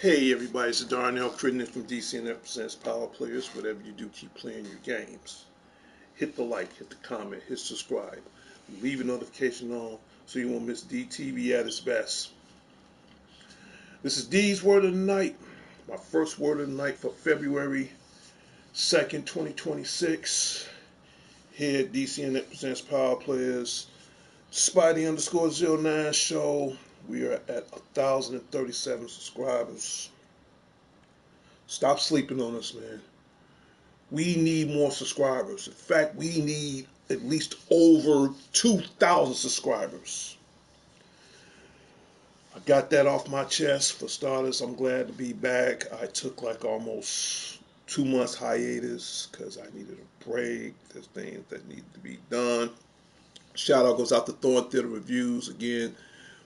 Hey everybody, it's Darnell Crittenden from DC and F Presents Power Players. Whatever you do, keep playing your games. Hit the like, hit the comment, hit subscribe. Leave a notification on so you won't miss DTV at its best. This is D's Word of the Night. My first word of the night for February 2nd, 2026. Here at DC and F Presents Power Players. Spidey_09 show. We are at 1,037 subscribers. Stop sleeping on us, man. We need more subscribers. In fact, we need at least over 2,000 subscribers. I got that off my chest. For starters, I'm glad to be back. I took like almost 2 months hiatus because I needed a break. There's things that need to be done. Shout out goes out to Thorn Theater Reviews. Again,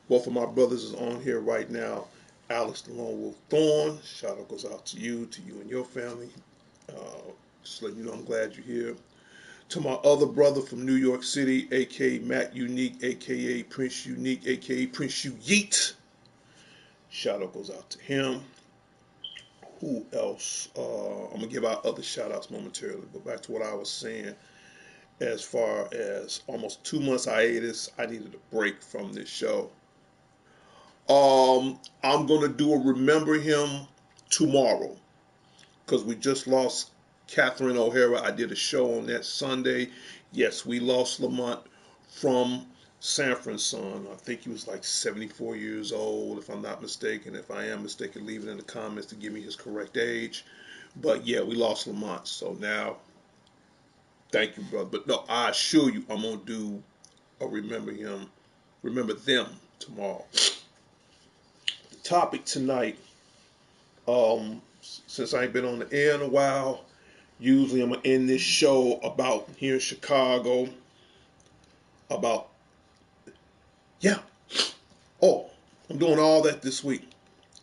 both of my brothers is on here right now. Alex the Lone Wolf Thorn. Shout out goes out to you and your family. Just letting you know I'm glad you're here. To my other brother from New York City, aka Matt Unique, aka Prince Unique, aka Prince You Yeet. Shout out goes out to him. Who else? I'm gonna give out other shout outs momentarily, but back to what I was saying. As far as almost 2 months hiatus, I needed a break from this show. I'm gonna do a remember him tomorrow because we just lost Catherine O'Hara. I did a show on that Sunday. Yes, we lost Lamont from Sanford's son. I think he was like 74 years old, if I'm not mistaken. If I am mistaken, leave it in the comments to give me his correct age. But yeah, we lost Lamont. So now, thank you, brother. But no, I assure you, I'm gonna do a remember them tomorrow. The topic tonight, since I ain't been on the air in a while, usually I'm going to end this show about here in Chicago. About, yeah. Oh, I'm doing all that this week.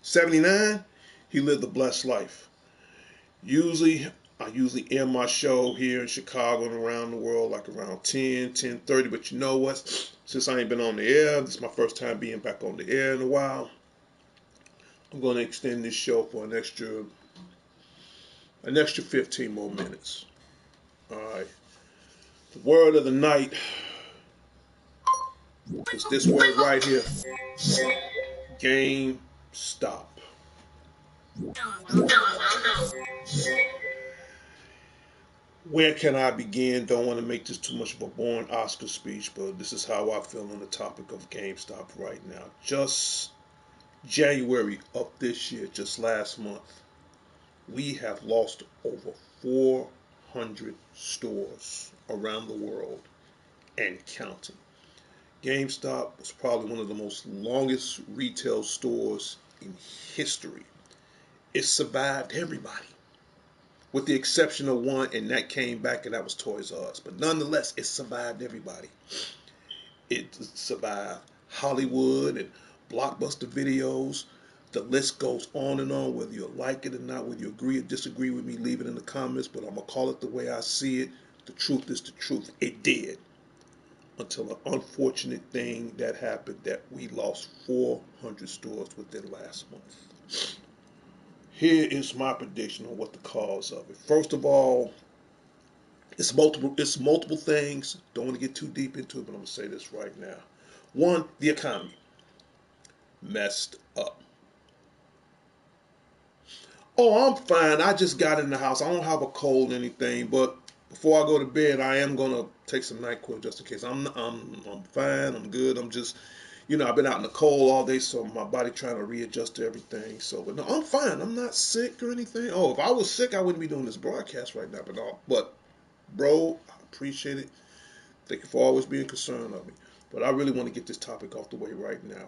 79, he lived a blessed life. I usually end my show here in Chicago and around the world like around 10:30. But you know what? Since I ain't been on the air, this is my first time being back on the air in a while. I'm going to extend this show for an extra 15 more minutes. All right. The word of the night is this word right here. Gamestop. Where can I begin? Don't want to make this too much of a boring Oscar speech, but this is how I feel on the topic of GameStop right now. Just January of this year, just last month, we have lost over 400 stores around the world and counting. GameStop was probably one of the most longest retail stores in history. It survived everybody, with the exception of one, and that came back, and that was Toys R Us. But nonetheless, it survived everybody. It survived Hollywood and blockbuster videos. The list goes on and on, whether you like it or not, whether you agree or disagree with me, leave it in the comments, but I'm going to call it the way I see it. The truth is the truth. It did. Until an unfortunate thing that happened, that we lost 400 stores within last month. Here is my prediction on what the cause of it. First of all, it's multiple things. Don't want to get too deep into it, but I'm going to say this right now. One, the economy messed up. Oh, I'm fine. I just got in the house. I don't have a cold or anything, but before I go to bed, I am gonna take some NyQuil just in case. I'm fine. I'm good. I'm just, I've been out in the cold all day, so my body trying to readjust to everything. So, but no, I'm fine. I'm not sick or anything. Oh, if I was sick, I wouldn't be doing this broadcast right now. But no, but bro, I appreciate it. Thank you for always being concerned of me. But I really want to get this topic off the way right now.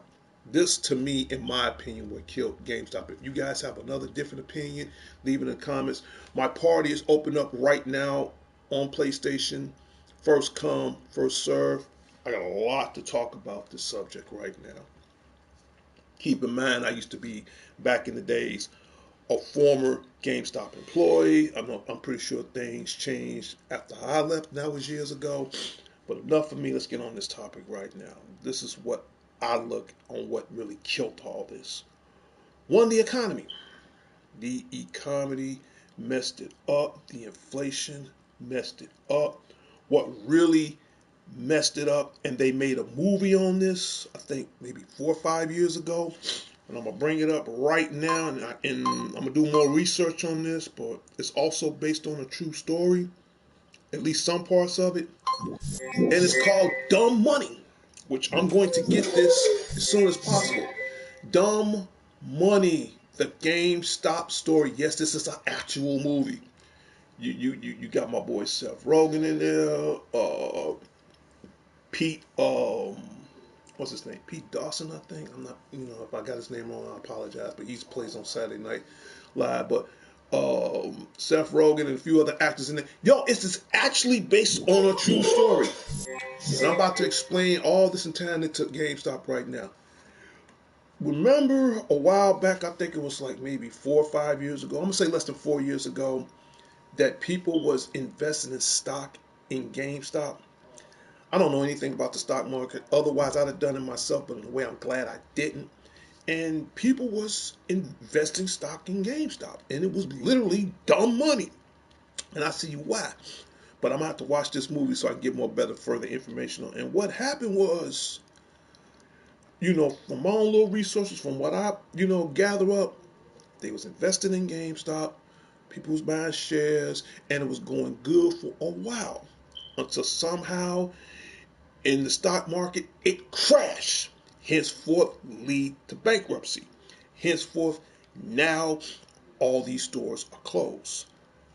This, to me, in my opinion, what killed GameStop. If you guys have another different opinion, leave it in the comments. My party is open up right now on PlayStation. First come, first serve. I got a lot to talk about this subject right now. Keep in mind, I used to be, back in the days, a former GameStop employee. I'm pretty sure things changed after I left. That was years ago. But enough for me. Let's get on this topic right now. This is what I look on what really killed all this. One, the economy. The economy messed it up. The inflation messed it up. What really messed it up, and they made a movie on this, I think maybe 4 or 5 years ago. And I'm going to bring it up right now, and I'm going to do more research on this, but it's also based on a true story, at least some parts of it. And it's called Dumb Money, which I'm going to get this as soon as possible. Dumb Money, the GameStop story. Yes, this is an actual movie. You got my boy Seth Rogen in there. Pete, what's his name? Pete Dawson, I think. I'm not, if I got his name wrong, I apologize. But he plays on Saturday Night Live. But Seth Rogen and a few other actors in there. Yo, it's actually based on a true story. And I'm about to explain all this entire to GameStop right now. Remember a while back, I think it was like maybe 4 or 5 years ago, I'm going to say less than 4 years ago, that people was investing in stock in GameStop. I don't know anything about the stock market. Otherwise, I'd have done it myself, but in a way, I'm glad I didn't. And people was investing stock in GameStop. And it was literally dumb money. And I see why. But I'm going to have to watch this movie so I can get more better, further information on it. And what happened was, from my own little resources, from what I, gather up, they was investing in GameStop. People was buying shares, and it was going good for a while. Until somehow, in the stock market, it crashed. Henceforth, lead to bankruptcy. Henceforth, now all these stores are closed.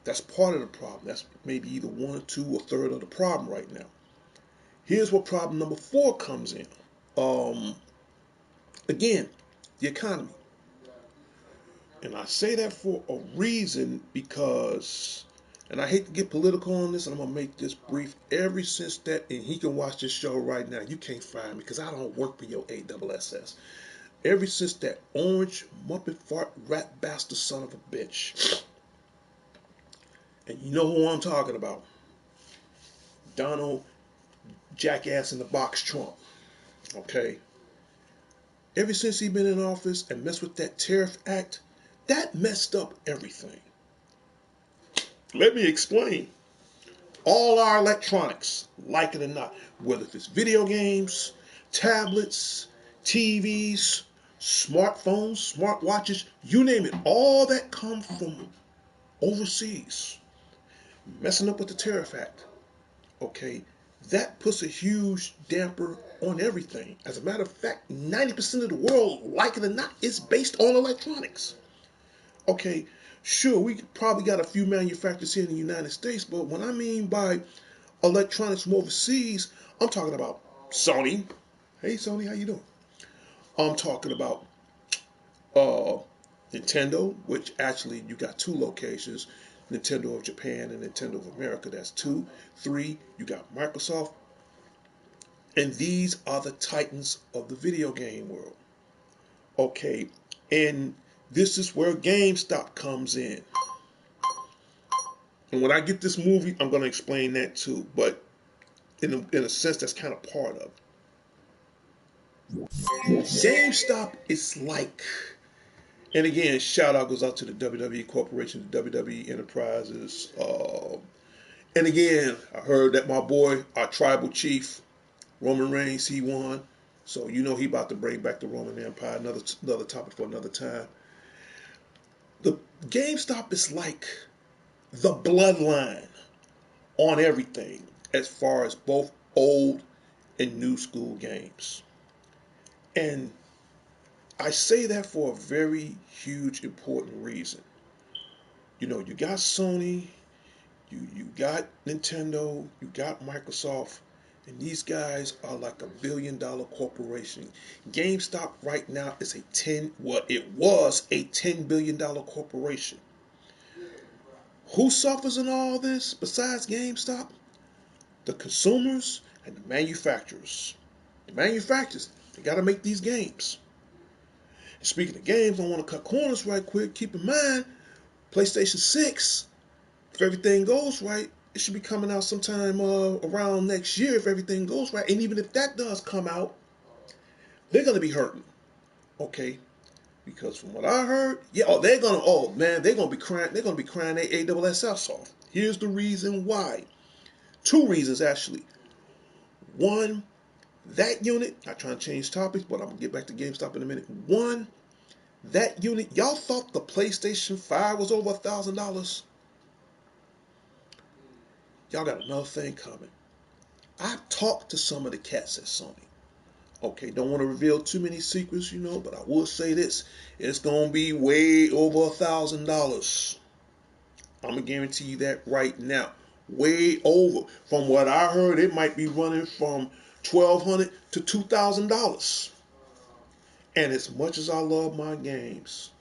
That's part of the problem. That's maybe either one, two, or third of the problem right now. Here's where problem number 4 comes in. Again, the economy. And I say that for a reason because, and I hate to get political on this, and I'm going to make this brief. Ever since that, and he can watch this show right now, you can't find me because I don't work for your ASS. Ever since that orange Muppet fart rat bastard son of a bitch. And you know who I'm talking about. Donald Jackass in the Box Trump. Okay? Ever since he been in office and messed with that tariff act, that messed up everything. Let me explain. All our electronics, like it or not, whether it's video games, tablets, TVs, smartphones, smartwatches, you name it, all that come from overseas, messing up with the tariff act. Okay, that puts a huge damper on everything. As a matter of fact, 90% of the world, like it or not, is based on electronics. Okay, sure, we probably got a few manufacturers here in the United States, but what I mean by electronics from overseas, I'm talking about Sony. Hey, Sony, how you doing? I'm talking about uh, Nintendo, which actually you got two locations, Nintendo of Japan and Nintendo of America. That's two. Three, you got Microsoft. And these are the titans of the video game world. Okay, and this is where GameStop comes in. And when I get this movie, I'm going to explain that too. But in a sense, that's kind of part of it. GameStop is like, and again, shout out goes out to the WWE Corporation, the WWE Enterprises. And again, I heard that my boy, our tribal chief, Roman Reigns, he won. So you know he about to bring back the Roman Empire. Another topic for another time. The GameStop is like the bloodline on everything as far as both old and new school games. And I say that for a very huge, important reason. You know, you got Sony, you got Nintendo, you got Microsoft, and these guys are like $1 billion corporation. GameStop right now is it was a $10 billion corporation. Who suffers in all this besides GameStop? The consumers and the manufacturers. The manufacturers, they got to make these games. And speaking of games, I want to cut corners right quick. Keep in mind, PlayStation 6, if everything goes right, it should be coming out sometime around next year if everything goes right. And even if that does come out, they're going to be hurting. Okay? Because from what I heard, they're going to be crying. They're going to be crying their ASSS off. Here's the reason why. Two reasons, actually. One, that unit, not trying to change topics, but I'm going to get back to GameStop in a minute. One, that unit, y'all thought the PlayStation 5 was over $1,000? Y'all got another thing coming. I've talked to some of the cats at Sony. Okay, don't want to reveal too many secrets, but I will say this. It's going to be way over $1,000. I'm going to guarantee you that right now. Way over. From what I heard, it might be running from $1,200 to $2,000. And as much as I love my games,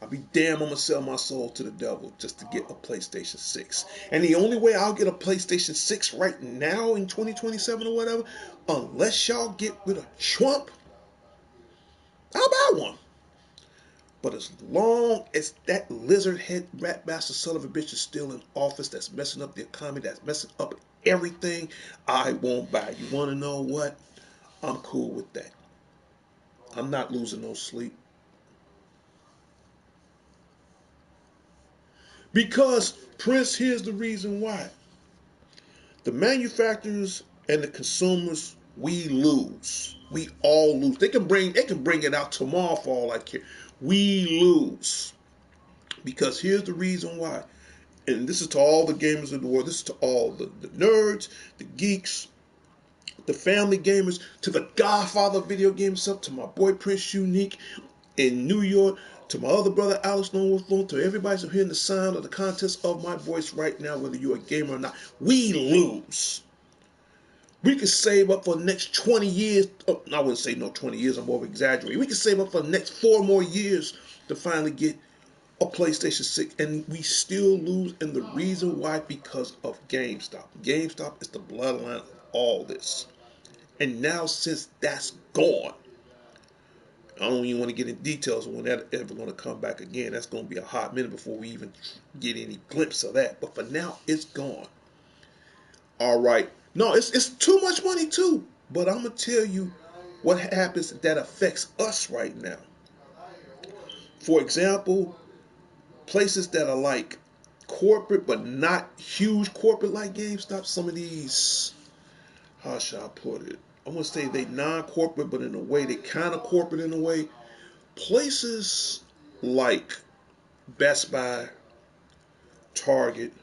I'll be damned, I'm going to sell my soul to the devil just to get a PlayStation 6. And the only way I'll get a PlayStation 6 right now in 2027 or whatever, unless y'all get rid of Trump, I'll buy one. But as long as that lizard head rat bastard son of a bitch is still in office, that's messing up the economy, that's messing up everything, I won't buy. You want to know what? I'm cool with that. I'm not losing no sleep. Because, Prince, here's the reason why. The manufacturers and the consumers, we lose. We all lose. They can bring it out tomorrow for all I care. We lose. Because here's the reason why. And this is to all the gamers in the world. This is to all the nerds, the geeks, the family gamers, to the godfather of video games, up to my boy Prince Unique in New York, to my other brother Alex Longworth, to everybody who's hearing the sound of the contest of my voice right now, whether you're a gamer or not. We lose. We could save up for the next 20 years. Oh, I wouldn't say no 20 years, I'm over exaggerating. We could save up for the next 4 more years to finally get a PlayStation 6, and we still lose. And the reason why, because of GameStop. GameStop is the bloodline of all this. And now, since that's gone, I don't even want to get in details on when that ever going to come back again. That's going to be a hot minute before we even get any glimpse of that. But for now, it's gone. All right. No, it's too much money too. But I'm going to tell you what happens that affects us right now. For example, places that are like corporate but not huge corporate like GameStop, some of these, how shall I put it? I want to say they non-corporate, but in a way they kind of corporate in a way. Places like Best Buy, Target,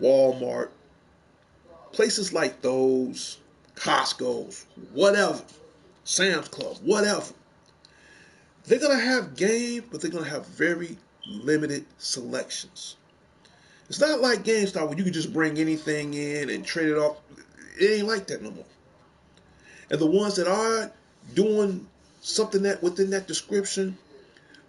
Walmart, places like those, Costco's, whatever, Sam's Club, whatever. They're going to have games, but they're going to have very limited selections. It's not like GameStop where you can just bring anything in and trade it off. It ain't like that no more. And the ones that are doing something that within that description,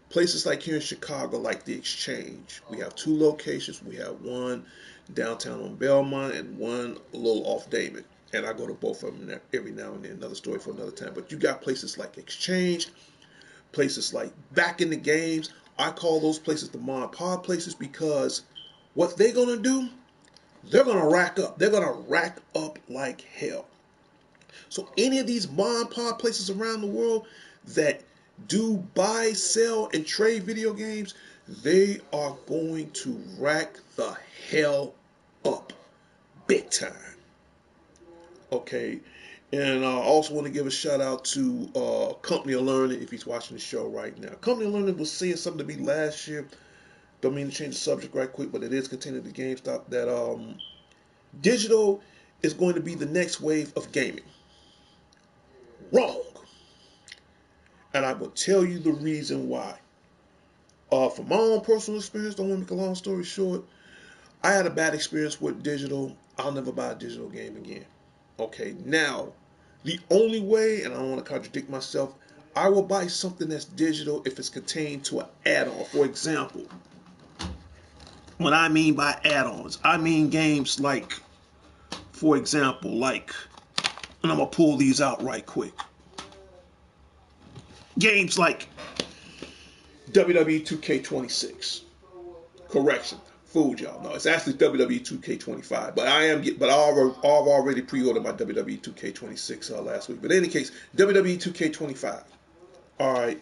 Places like here in Chicago, like the Exchange. We have two locations. We have one downtown on Belmont and one a little off David. And I go to both of them every now and then. Another story for another time. But you got places like Exchange, places like Back in the Games. I call those places the mom and pop places because what they're gonna do, they're gonna rack up. They're gonna rack up like hell. So any of these mom and pop places around the world that do buy, sell, and trade video games, they are going to rack the hell up big time. Okay. And I also want to give a shout out to Company of Learning if he's watching the show right now. Company of Learning was saying something to me last year. Don't mean to change the subject right quick, but it is continuing to GameStop that digital is going to be the next wave of gaming. Wrong. And I will tell you the reason why. From my own personal experience, don't want to make a long story short, I had a bad experience with digital. I'll never buy a digital game again. Okay, now, the only way, and I don't want to contradict myself, I will buy something that's digital if it's contained to an add-on. For example, what I mean by add-ons, I mean games like, for example, like, and I'm going to pull these out right quick. Games like WWE 2K26. Correction. Fooled y'all. No, it's actually WWE 2K25. But I've already pre-ordered my WWE 2K26 last week. But in any case, WWE 2K25. All right.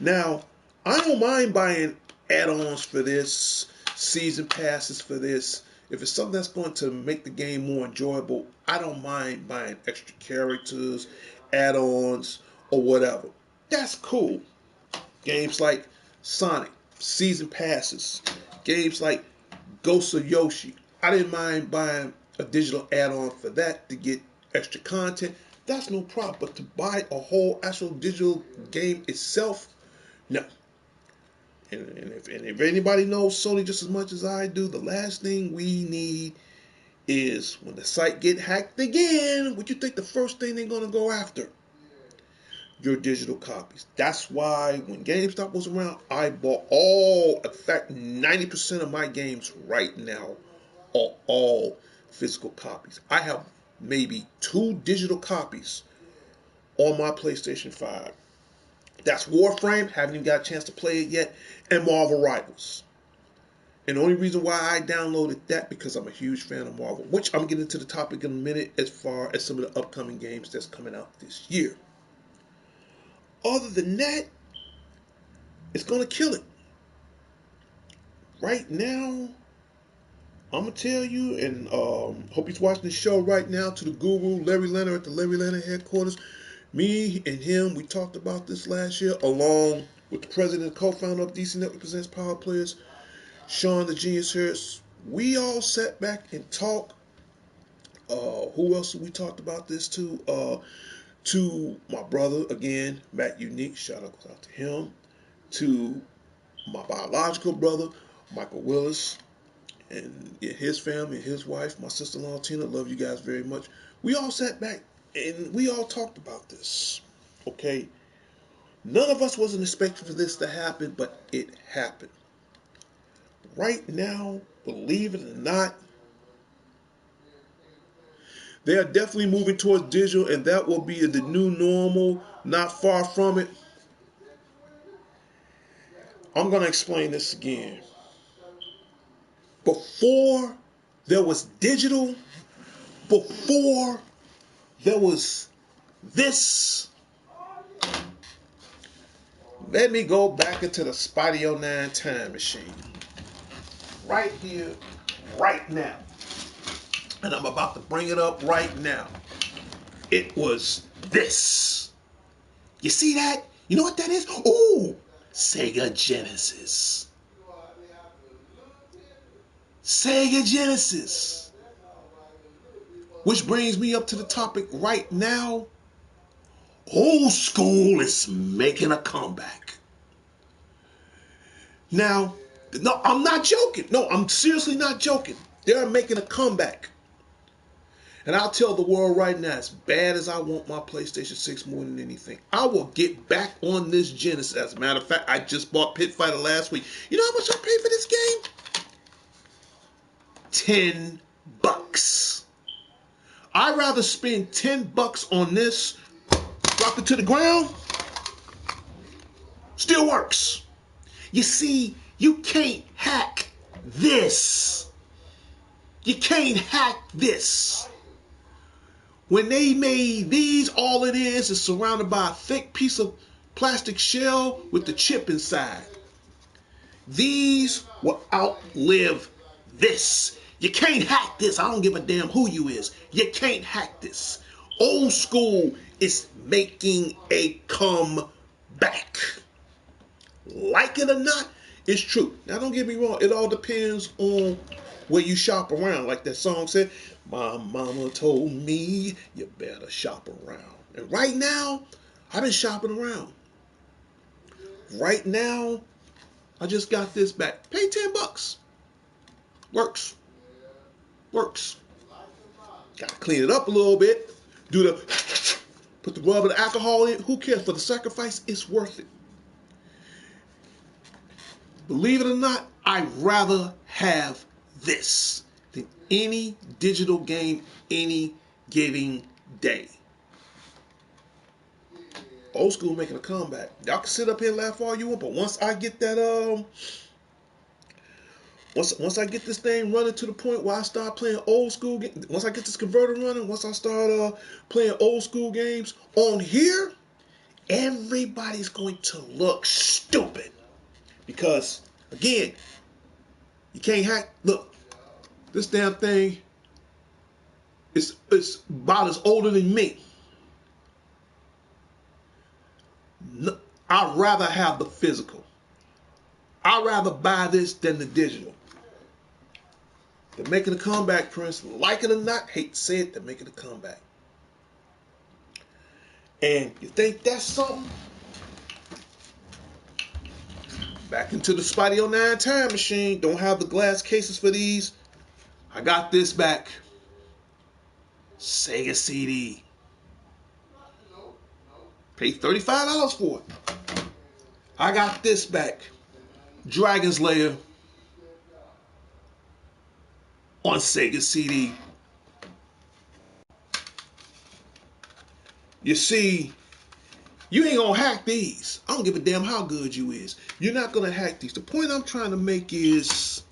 Now, I don't mind buying add-ons for this, season passes for this. If it's something that's going to make the game more enjoyable, I don't mind buying extra characters, add-ons, or whatever. That's cool. Games like Sonic, season passes. Games like Ghost of Yoshi. I didn't mind buying a digital add-on for that to get extra content. That's no problem. But to buy a whole actual digital game itself, no. And if anybody knows Sony just as much as I do, the last thing we need is when the site get hacked again, what you think the first thing they're going to go after? Your digital copies. That's why when GameStop was around, I bought in fact, 90% of my games right now are all physical copies. I have maybe 2 digital copies on my PlayStation 5. That's Warframe, haven't even got a chance to play it yet, and Marvel Rivals. And the only reason why I downloaded that because I'm a huge fan of Marvel, which I'm getting to the topic in a minute as far as some of the upcoming games that's coming out this year. Other than that, it's going to kill it. Right now, I'm going to tell you, and hope he's watching the show right now, to the guru, Larry Leonard at the Larry Leonard headquarters. Me and him, we talked about this last year, along with the president and co-founder of DC Network Presents Power Players, Sean the Genius Harris. We all sat back and talked. Who else we talked about this to? To my brother, again, Matt Unique, shout out to him. To my biological brother, Michael Willis, and his family, and his wife, my sister-in-law, Tina. Love you guys very much. We all sat back and we all talked about this. Okay? None of us wasn't expecting for this to happen, but it happened. Right now, believe it or not, they are definitely moving towards digital, and that will be the new normal, not far from it. I'm going to explain this again. Before there was digital, before there was this, let me go back into the Spidey 09 time machine. Right here, right now. And I'm about to bring it up right now. It was this. You see that? You know what that is? Ooh, Sega Genesis. Sega Genesis. Which brings me up to the topic right now. Old school is making a comeback. Now, no, I'm not joking. No, I'm seriously not joking. They're making a comeback. And I'll tell the world right now, as bad as I want my PlayStation 6 more than anything, I will get back on this Genesis. As a matter of fact, I just bought Pit Fighter last week. You know how much I paid for this game? $10. I'd rather spend $10 on this, drop it to the ground, still works. You see, you can't hack this. You can't hack this. When they made these, all it is surrounded by a thick piece of plastic shell with the chip inside. These will outlive this. You can't hack this. I don't give a damn who you is. You can't hack this. Old school is making a comeback. Like it or not, it's true. Now, don't get me wrong. It all depends on where you shop around. Like that song said, my mama told me you better shop around. And right now, I've been shopping around. Right now, I just got this back. Pay $10. Works. Works. Gotta clean it up a little bit. Put the rub and the alcohol in. Who cares? For the sacrifice, it's worth it. Believe it or not, I'd rather have this than any digital game any given day. Old school making a comeback. Y'all can sit up here and laugh all you want, but once I get that once I get this thing running to the point where I start playing old school games, once I get this converter running, once I start playing old school games on here, everybody's going to look stupid. Because, again, you can't hack. Look, this damn thing is about as older than me. I'd rather have the physical. I'd rather buy this than the digital. They're making a comeback, Prince. Like it or not, hate to say it, they're making a comeback. And you think that's something? Back into the Spidey 09 time machine. Don't have the glass cases for these. I got this back. Sega CD. Paid $35 for it. I got this back. Dragon's Lair on Sega CD. You see, you ain't gonna hack these. I don't give a damn how good you is. You're not gonna hack these. The point I'm trying to make is,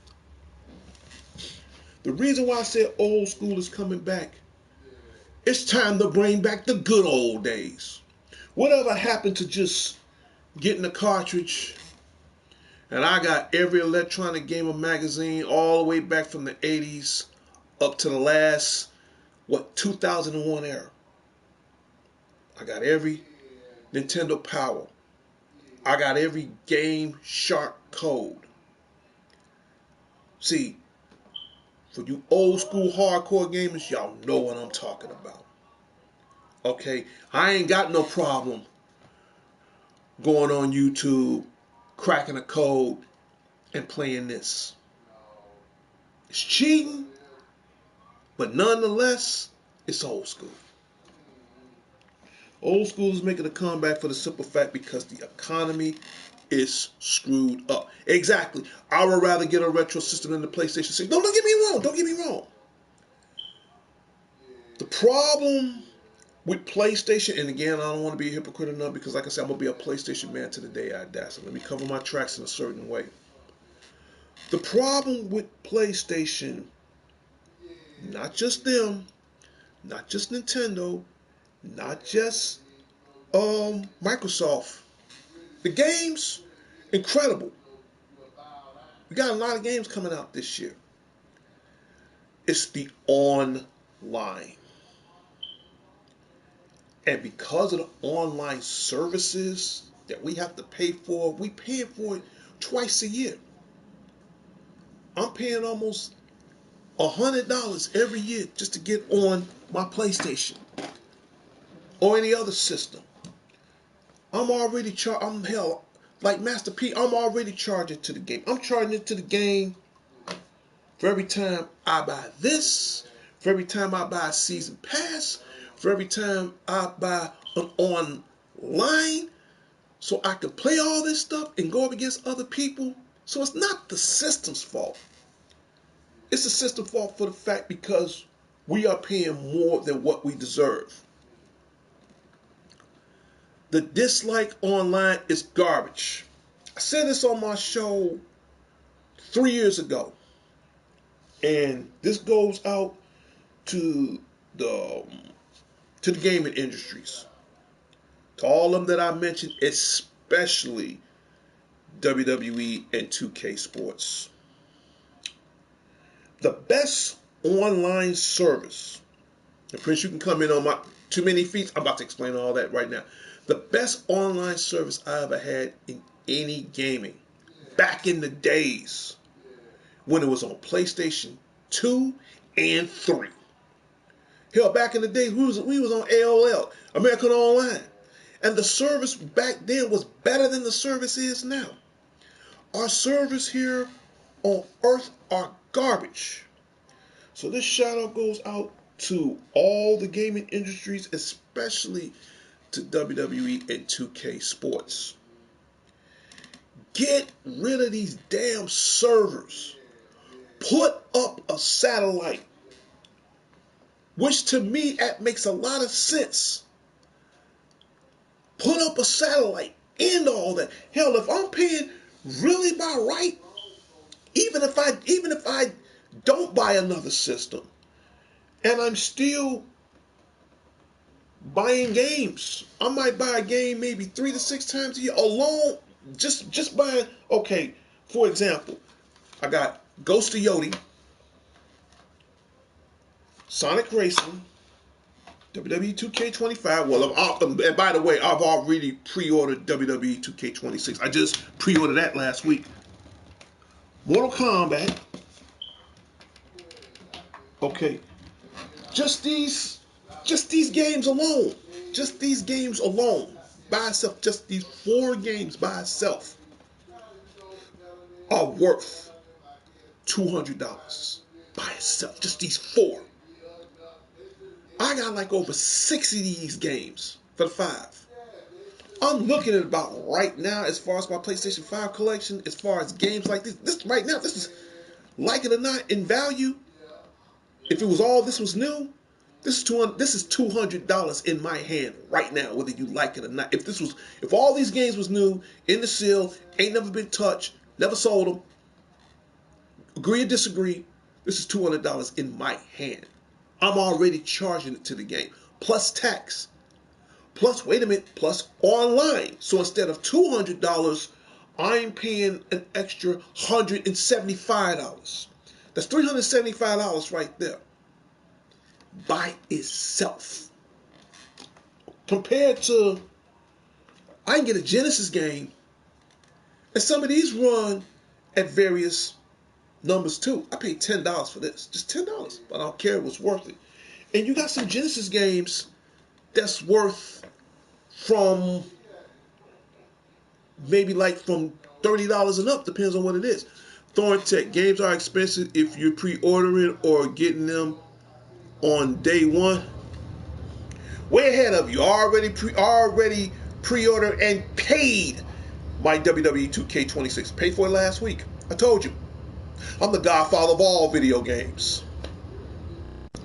the reason why I said old school is coming back, it's time to bring back the good old days. Whatever happened to just getting a cartridge, and I got every electronic gamer magazine all the way back from the 80s up to the last, 2001 era. I got every Nintendo Power. I got every Game Shark code. See, for you old school hardcore gamers, y'all know what I'm talking about. Okay, I ain't got no problem going on YouTube, cracking a code, and playing this. It's cheating, but nonetheless, it's old school. Old school is making a comeback for the simple fact because the economy is screwed up. Exactly. I would rather get a retro system than the PlayStation 6. No, don't get me wrong. Don't get me wrong. The problem with PlayStation, and again, I don't want to be a hypocrite enough because, like I said, I'm going to be a PlayStation man to the day I die. So let me cover my tracks in a certain way. The problem with PlayStation, not just them, not just Nintendo, not just Microsoft. The games, incredible. We got a lot of games coming out this year. It's the online. And because of the online services that we have to pay for, we pay for it twice a year. I'm paying almost $100 every year just to get on my PlayStation or any other system. I'm already like Master P, I'm already charging to the game. I'm charging it to the game for every time I buy this, for every time I buy a season pass, for every time I buy an online, so I can play all this stuff and go up against other people. So it's not the system's fault. It's the system's fault for the fact because we are paying more than what we deserve. The dislike online is garbage. I said this on my show 3 years ago. And this goes out to the to the gaming industries. To all of them that I mentioned, especially WWE and 2K Sports. The best online service. And Prince, you can come in on my too many feats. I'm about to explain all that right now. The best online service I ever had in any gaming. Back in the days when it was on PlayStation 2 and 3. Hell, back in the days, we was on AOL, American Online. And the service back then was better than the service is now. Our servers here on Earth are garbage. So this shout out goes out to all the gaming industries, especially to WWE and 2K Sports. Get rid of these damn servers. Put up a satellite. Which to me, that makes a lot of sense. Put up a satellite. End all that. Hell, if I'm paying really by right, even if I don't buy another system, and I'm still buying games, I might buy a game maybe 3 to 6 times a year alone. Just buying. Okay, for example, I got Ghost of Yodi, Sonic Racing, WWE 2K25. Well, and by the way, I've already pre-ordered WWE 2K26. I just pre-ordered that last week. Mortal Kombat. Okay, just these games alone. Just these games alone by itself. Just these 4 games by itself are worth $200 by itself. Just these 4. I got like over 60 of these games for the 5. I'm looking at about right now, as far as my PlayStation 5 collection, as far as games like this right now, this is, like it or not, in value. If it was all this was new, this is $200 in my hand right now, whether you like it or not. If all these games was new, in the seal, ain't never been touched, never sold them, agree or disagree, this is $200 in my hand. I'm already charging it to the game. Plus tax. Plus, wait a minute, plus online. So instead of $200, I'm paying an extra $175. That's $375 right there. By itself. Compared to, I can get a Genesis game, and some of these run at various numbers too. I paid $10 for this. Just $10. But I don't care, it was worth it. And you got some Genesis games that's worth from maybe like from $30 and up, depends on what it is. Thorntech, games are expensive if you're pre-ordering or getting them on day one. Way ahead of you. Already pre-ordered and paid my WWE 2K26. Paid for it last week. I told you. I'm the godfather of all video games.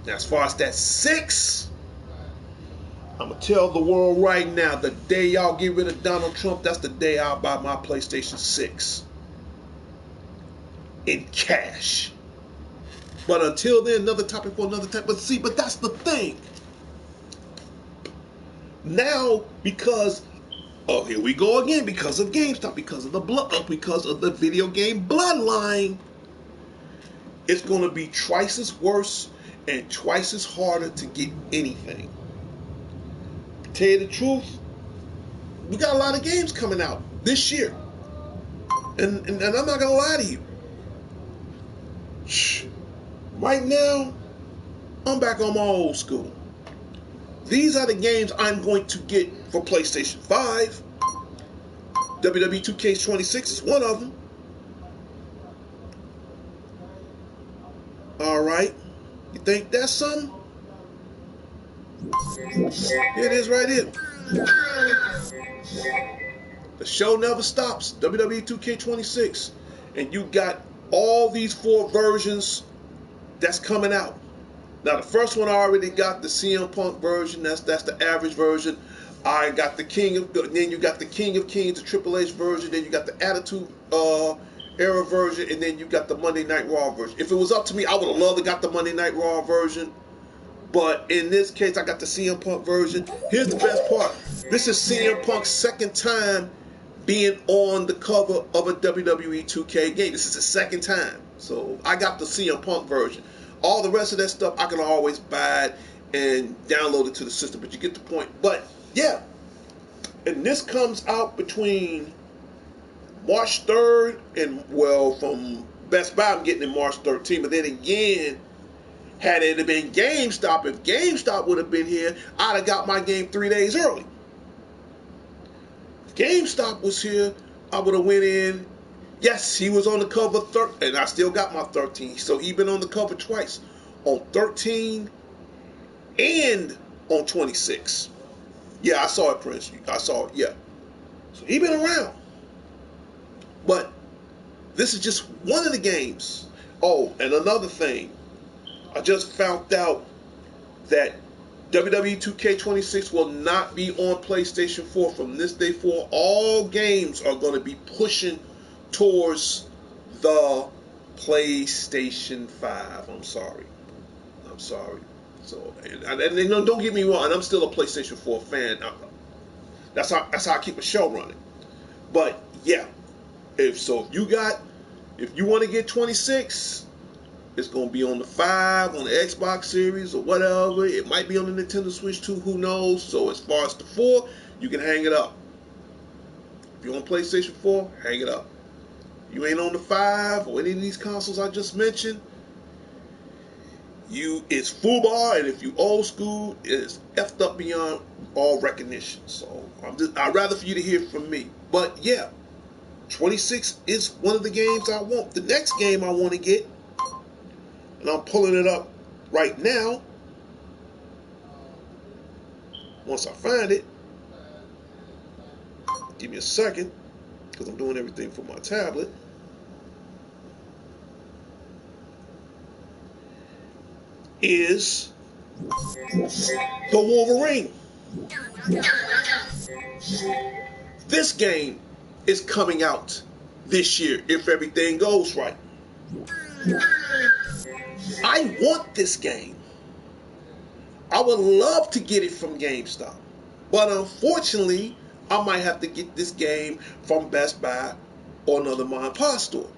Now, as far as that 6, I'm going to tell the world right now, the day y'all get rid of Donald Trump, that's the day I'll buy my PlayStation 6. In cash. But until then, another topic for another time. But that's the thing. Now, because, here we go again, because of GameStop, because of the video game bloodline, it's going to be twice as worse and twice as harder to get anything. To tell you the truth, we got a lot of games coming out this year. And I'm not going to lie to you. Right now, I'm back on my old school. These are the games I'm going to get for PlayStation 5. WWE 2K26 is one of them. Alright. You think that's something? Here it is right here. The show never stops. WWE 2K26. And you got all these 4 versions that's coming out. Now the first one I already got, the CM Punk version. That's the average version. I got the King of. Then you got the King of Kings, the Triple H version. Then you got the Attitude Era version, and then you got the Monday Night Raw version. If it was up to me, I would have loved to got the Monday Night Raw version. But in this case, I got the CM Punk version. Here's the best part. This is CM Punk's second time being on the cover of a WWE 2K game. This is the second time. So I got the CM Punk version. All the rest of that stuff, I can always buy it and download it to the system. But you get the point. But yeah. And this comes out between March 3rd and, well, from Best Buy, I'm getting it March 13th. But then again, had it been GameStop, if GameStop would have been here, I'd have got my game 3 days early. If GameStop was here, I would have went in. Yes, he was on the cover, and I still got my 13. So he been on the cover twice, on 13 and on 26. Yeah, I saw it, Prince. I saw it, yeah. So he been around. But this is just one of the games. Oh, and another thing. I just found out that WWE 2K26 will not be on PlayStation 4 from this day forward. All games are going to be pushing towards the PlayStation 5. I'm sorry. So, and don't get me wrong, I'm still a PlayStation 4 fan. That's how I keep a show running. But yeah, if you want to get 26, it's going to be on the 5, on the Xbox Series or whatever. It might be on the Nintendo Switch too, who knows. So as far as the 4, you can hang it up. If you're on PlayStation 4, hang it up. You ain't on the 5 or any of these consoles I just mentioned, it's FUBAR, and if you old school, it's effed up beyond all recognition. So I'd rather for you to hear from me. But yeah, 26 is one of the games I want. The next game I want to get, and I'm pulling it up right now. Once I find it, give me a second, because I'm doing everything from my tablet. Is the Wolverine. This game is coming out this year if everything goes right. I want this game. I would love to get it from GameStop. But unfortunately, I might have to get this game from Best Buy or another mom and pop store.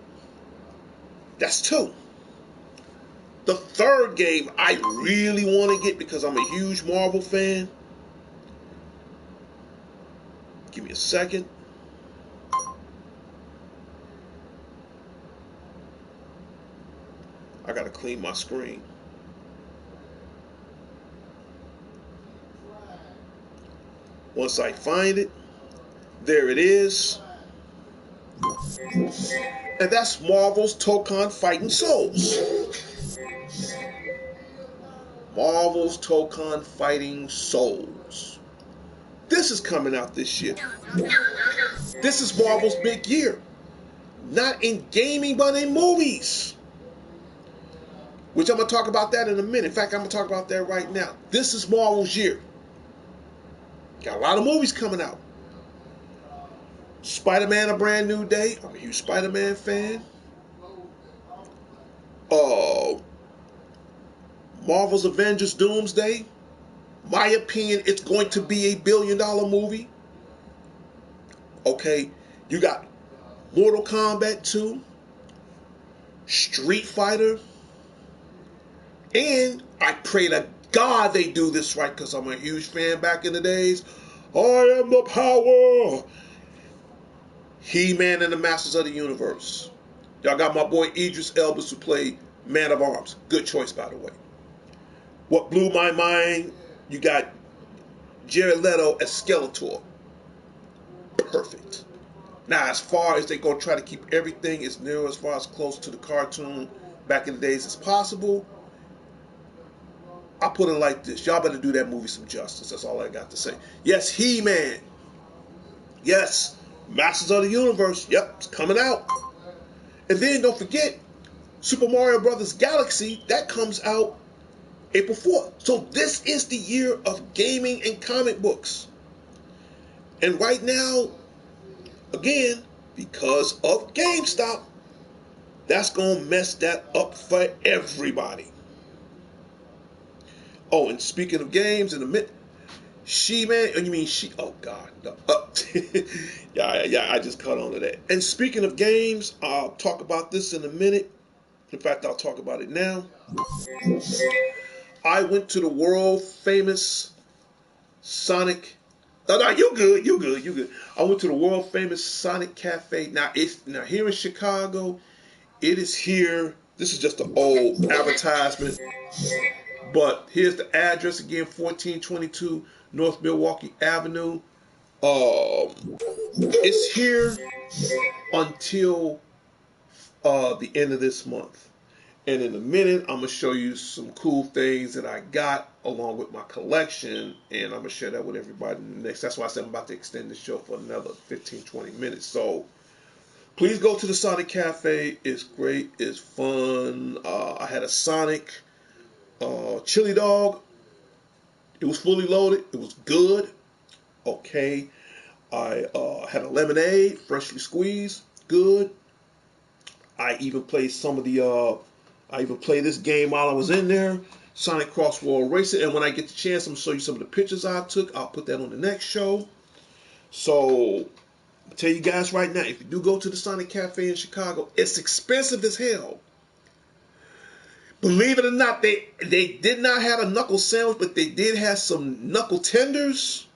That's 2. The third game I really want to get because I'm a huge Marvel fan. Give me a second. I gotta clean my screen. Once I find it, there it is. And that's Marvel's Tokon Fighting Souls. Marvel's Tokon Fighting Souls. This is coming out this year. This is Marvel's big year. Not in gaming, but in movies. Which I'm going to talk about that in a minute. In fact, I'm going to talk about that right now. This is Marvel's year. Got a lot of movies coming out. Spider-Man: A Brand New Day. I'm a huge Spider-Man fan. Marvel's Avengers Doomsday. My opinion, it's going to be a $1 billion movie. Okay, you got Mortal Kombat 2, Street Fighter, and I pray to God they do this right because I'm a huge fan back in the days. I am the power. He-Man and the Masters of the Universe. Y'all got my boy Idris Elba who played Man of Arms. Good choice, by the way. What blew my mind, you got Jared Leto as Skeletor. Perfect. Now, as far as they're going to try to keep everything as near as far as close to the cartoon back in the days as possible, I put it like this. Y'all better do that movie some justice. That's all I got to say. Yes, He-Man. Yes, Masters of the Universe. Yep, it's coming out. And then don't forget, Super Mario Brothers Galaxy. That comes out April 4th. So this is the year of gaming and comic books. And right now, again, because of GameStop, that's going to mess that up for everybody. Oh, and speaking of games, in a minute, She-Man, oh, you mean She, oh God, no. Yeah, I just caught on to that. And speaking of games, I'll talk about this in a minute. In fact, I'll talk about it now. I went to the world famous Sonic. No, you good, you good, you good. I went to the world famous Sonic Cafe. Now here in Chicago. It is here. This is just an old advertisement. But here's the address again: 1422 North Milwaukee Avenue. It's here until the end of this month. And in a minute, I'm going to show you some cool things that I got along with my collection. And I'm going to share that with everybody in the next. That's why I said I'm about to extend the show for another 15, 20 minutes. So please go to the Sonic Cafe. It's great. It's fun. I had a Sonic chili dog. It was fully loaded. It was good. Okay. I had a lemonade, freshly squeezed. Good. I even played some of the I even played this game while I was in there, Sonic Cross World Racer. And when I get the chance, I'm going to show you some of the pictures I took. I'll put that on the next show. So, I'll tell you guys right now, if you do go to the Sonic Cafe in Chicago, it's expensive as hell. Believe it or not, they did not have a knuckle sandwich, but they did have some knuckle tenders.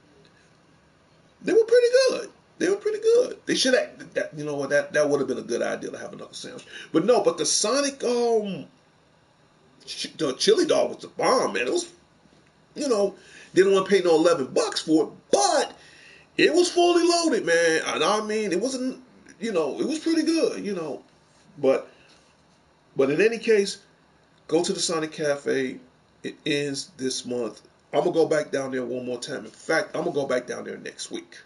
They were pretty good. They were pretty good. They should have, you know what, that would have been a good idea to have a knuckle sandwich. But no, but the Sonic the chili dog was the bomb, man. It was, didn't want to pay no $11 for it, but it was fully loaded, man. And I mean, it wasn't, it was pretty good, But in any case, go to the Sonic Cafe. It ends this month. I'm going to go back down there one more time. In fact, I'm going to go back down there next week.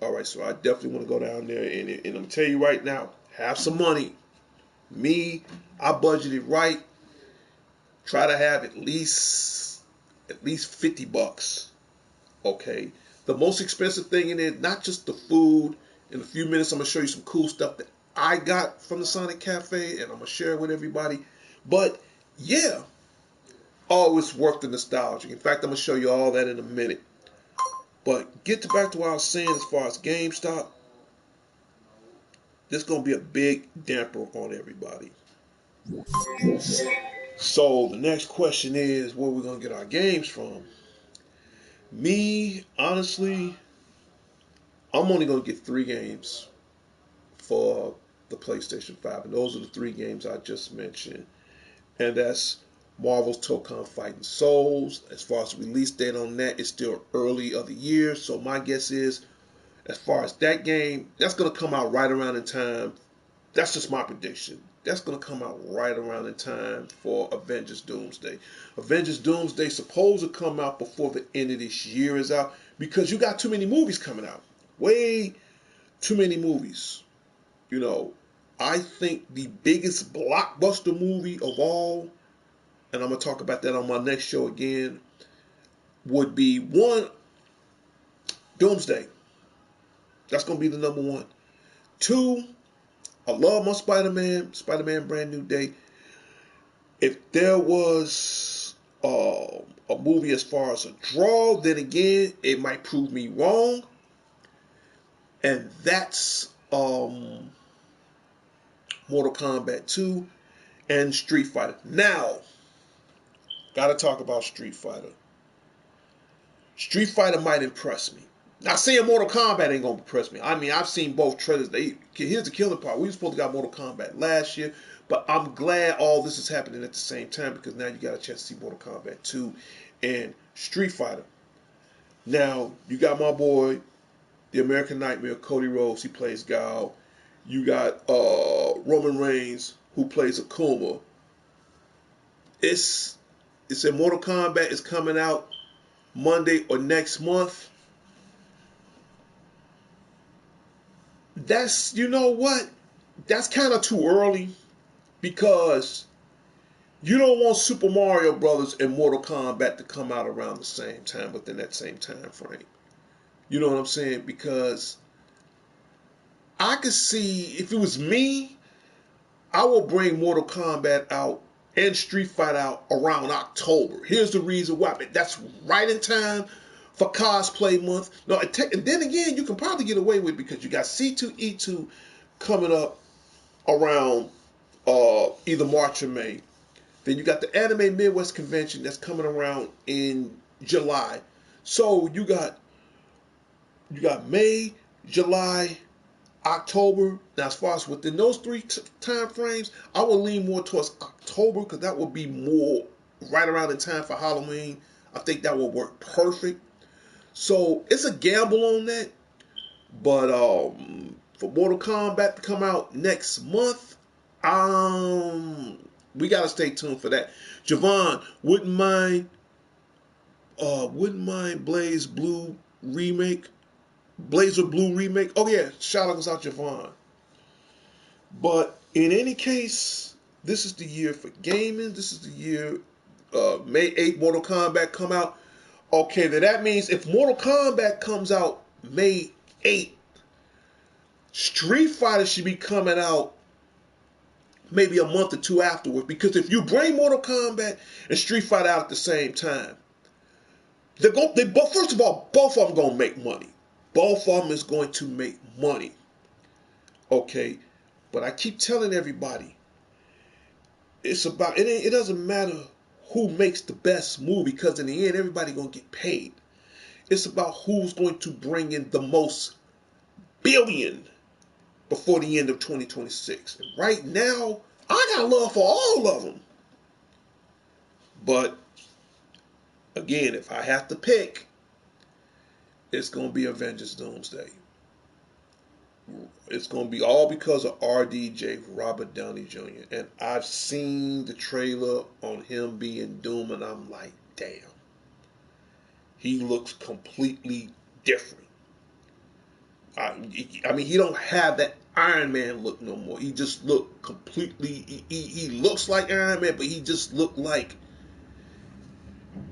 All right, so I definitely want to go down there. And I'm going to tell you right now, have some money. Me, I budgeted right. Try to have at least $50. Okay. The most expensive thing in it, not just the food. In a few minutes, I'm going to show you some cool stuff that I got from the Sonic Cafe, and I'm going to share it with everybody. But, yeah, always worth the nostalgia. In fact, I'm going to show you all that in a minute. But back to what I was saying as far as GameStop. This is going to be a big damper on everybody. So the next question is, where are we going to get our games from? Me, honestly, I'm only going to get 3 games for the PlayStation 5. And those are the 3 games I just mentioned. And that's Marvel's Tokon Fighting Souls. As far as the release date on that, it's still early of the year. So my guess is, as far as that game, that's going to come out right around in time. That's just my prediction. That's going to come out right around in time for Avengers Doomsday. Avengers Doomsday supposed to come out before the end of this year is out, because you got too many movies coming out. Way too many movies. I think the biggest blockbuster movie of all, and I'm going to talk about that on my next show again, would be 1, Doomsday. That's going to be the number 1. 2, I love my Spider-Man Brand New Day. If there was a movie as far as a draw, then again, it might prove me wrong. And that's Mortal Kombat 2 and Street Fighter. Now, gotta talk about Street Fighter. Street Fighter might impress me. Not saying Mortal Kombat ain't gonna impress me. I mean, I've seen both trailers. Here's the killing part. We were supposed to got Mortal Kombat last year, but I'm glad all this is happening at the same time, because now you got a chance to see Mortal Kombat 2 and Street Fighter. Now, you got my boy, the American Nightmare, Cody Rhodes. He plays Guile. You got Roman Reigns, who plays Akuma. It's it said Mortal Kombat is coming out Monday or next month. That's, you know what? That's kind of too early because you don't want Super Mario Brothers and Mortal Kombat to come out around the same time within that same time frame. You know what I'm saying? Because I could see if it was me, I will bring Mortal Kombat out and Street Fighter out around October. Here's the reason why. That's right in time for cosplay month. No, and then again, you can probably get away with it because you got C2E2 coming up around either March or May. Then you got the Anime Midwest Convention that's coming around in July. So you got May, July, October. Now, as far as within those three time frames, I will lean more towards October because that will be more right around the time for Halloween. I think that will work perfect. So it's a gamble on that. But for Mortal Kombat to come out next month, we gotta stay tuned for that. Javon, wouldn't mind Blaze Blue remake. Blazer Blue remake. Oh yeah, shout out to Javon. But in any case, this is the year for gaming. This is the year May 8th, Mortal Kombat come out. Okay, then that means if Mortal Kombat comes out May 8th, Street Fighter should be coming out maybe a month or two afterwards. Because if you bring Mortal Kombat and Street Fighter out at the same time, they both. First of all, both of them gonna make money. Both of them is going to make money. Okay, but I keep telling everybody, it's about it. It doesn't matter who makes the best movie because in the end, everybody gonna get paid. It's about who's going to bring in the most billion before the end of 2026. And right now, I got love for all of them. But again, if I have to pick, it's going to be Avengers Doomsday. It's going to be all because of RDJ, Robert Downey Jr. And I've seen the trailer on him being Doom, and I'm like, damn. He looks completely different. I mean, he don't have that Iron Man look no more. He just looked completely. He looks like Iron Man, but he just looked like.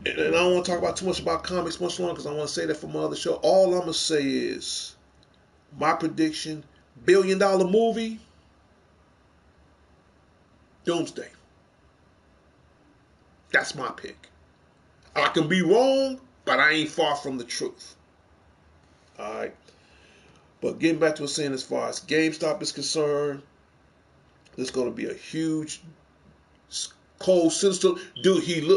And I don't want to talk about too much about comics much longer because I want to say that for my other show. All I'm gonna say is my prediction: $1 billion movie, Doomsday. That's my pick. I can be wrong, but I ain't far from the truth. All right. But getting back to what I'm saying, as far as GameStop is concerned, there's going to be a huge cold sinister dude.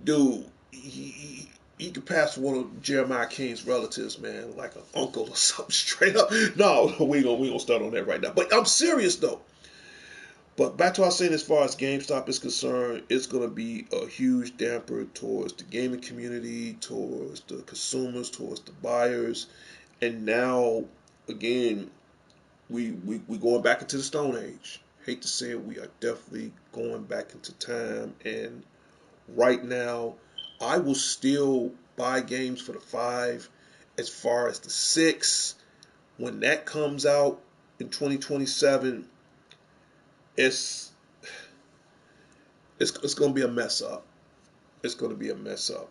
Dude, he could pass for one of Jeremiah King's relatives, man, like an uncle or something. Straight up. No, we gonna start on that right now. But I'm serious though. But back to what I was saying, as far as GameStop is concerned, it's gonna be a huge damper towards the gaming community, towards the consumers, towards the buyers, and now again, we going back into the Stone Age. Hate to say it, we are definitely going back into time. And right now, I will still buy games for the 5. As far as the 6, when that comes out in 2027, it's it's going to be a mess up. It's going to be a mess up.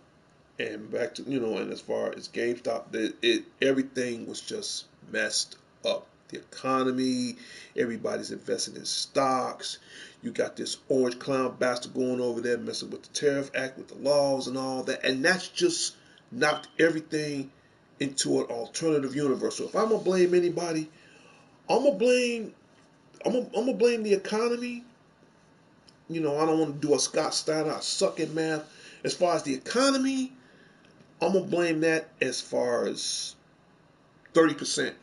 And back to and as far as GameStop, everything was just messed up. The economy, everybody's investing in stocks. You got this orange clown bastard going over there messing with the Tariff Act, with the laws and all that, and that's just knocked everything into an alternative universe. So if I'm gonna blame anybody, I'm gonna blame the economy. I don't want to do a Scott Steiner. I suck at math. As far as the economy, I'm gonna blame that as far as 30%.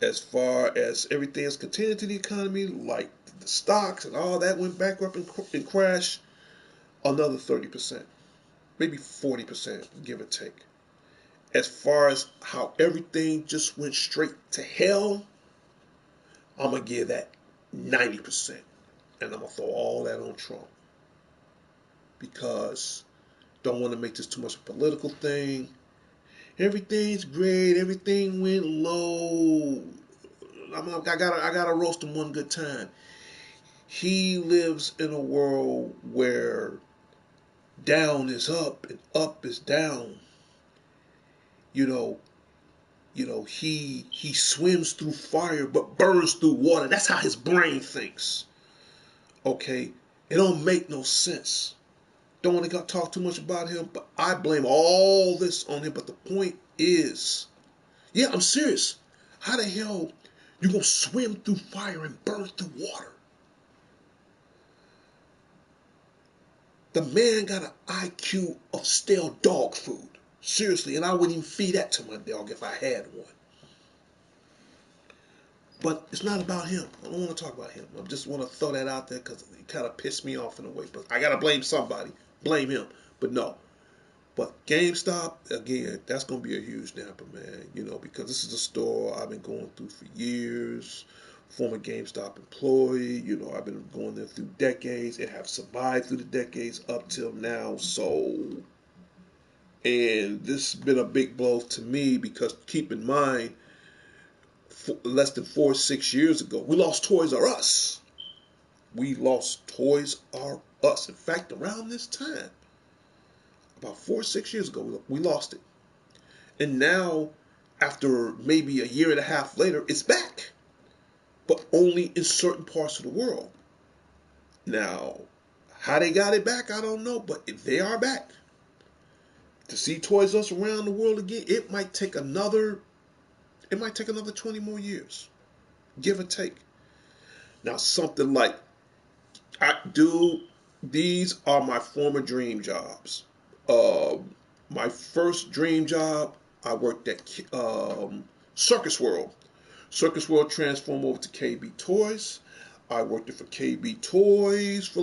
As far as everything is continuing to the economy, like the stocks and all that went bankrupt and crashed, another 30%, maybe 40%, give or take. As far as how everything just went straight to hell, I'm gonna give that 90%, and I'm gonna throw all that on Trump. because don't want to make this too much a political thing. Everything's great. Everything went low. I gotta roast him one good time. He lives in a world where down is up and up is down. You know, he swims through fire but burns through water. That's how his brain thinks. Okay, it don't make no sense. Don't want to talk too much about him, but I blame all this on him. But the point is, yeah, I'm serious. How the hell you gonna swim through fire and burn through water? The man got an IQ of stale dog food. Seriously, and I wouldn't even feed that to my dog if I had one. But it's not about him. I don't want to talk about him. I just want to throw that out there because it kind of pissed me off in a way. But I got to blame somebody. Blame him. But no. But GameStop, again, that's going to be a huge damper, man. Because this is a store I've been going through for years. Former GameStop employee. I've been going there through decades and have survived through the decades up till now. And this has been a big blow to me because keep in mind, less than 4 or 6 years ago, we lost Toys R Us. We lost Toys R Us. In fact, around this time, about 4 or 6 years ago, we lost it. And now, after maybe a year and a half later, it's back. But only in certain parts of the world. Now, how they got it back, I don't know. But if they are back, to see Toys R Us around the world again, it might take another 20 more years. Give or take. Now, something like, these are my former dream jobs. My first dream job, I worked at Circus World. Circus World transformed over to KB Toys. I worked for KB Toys for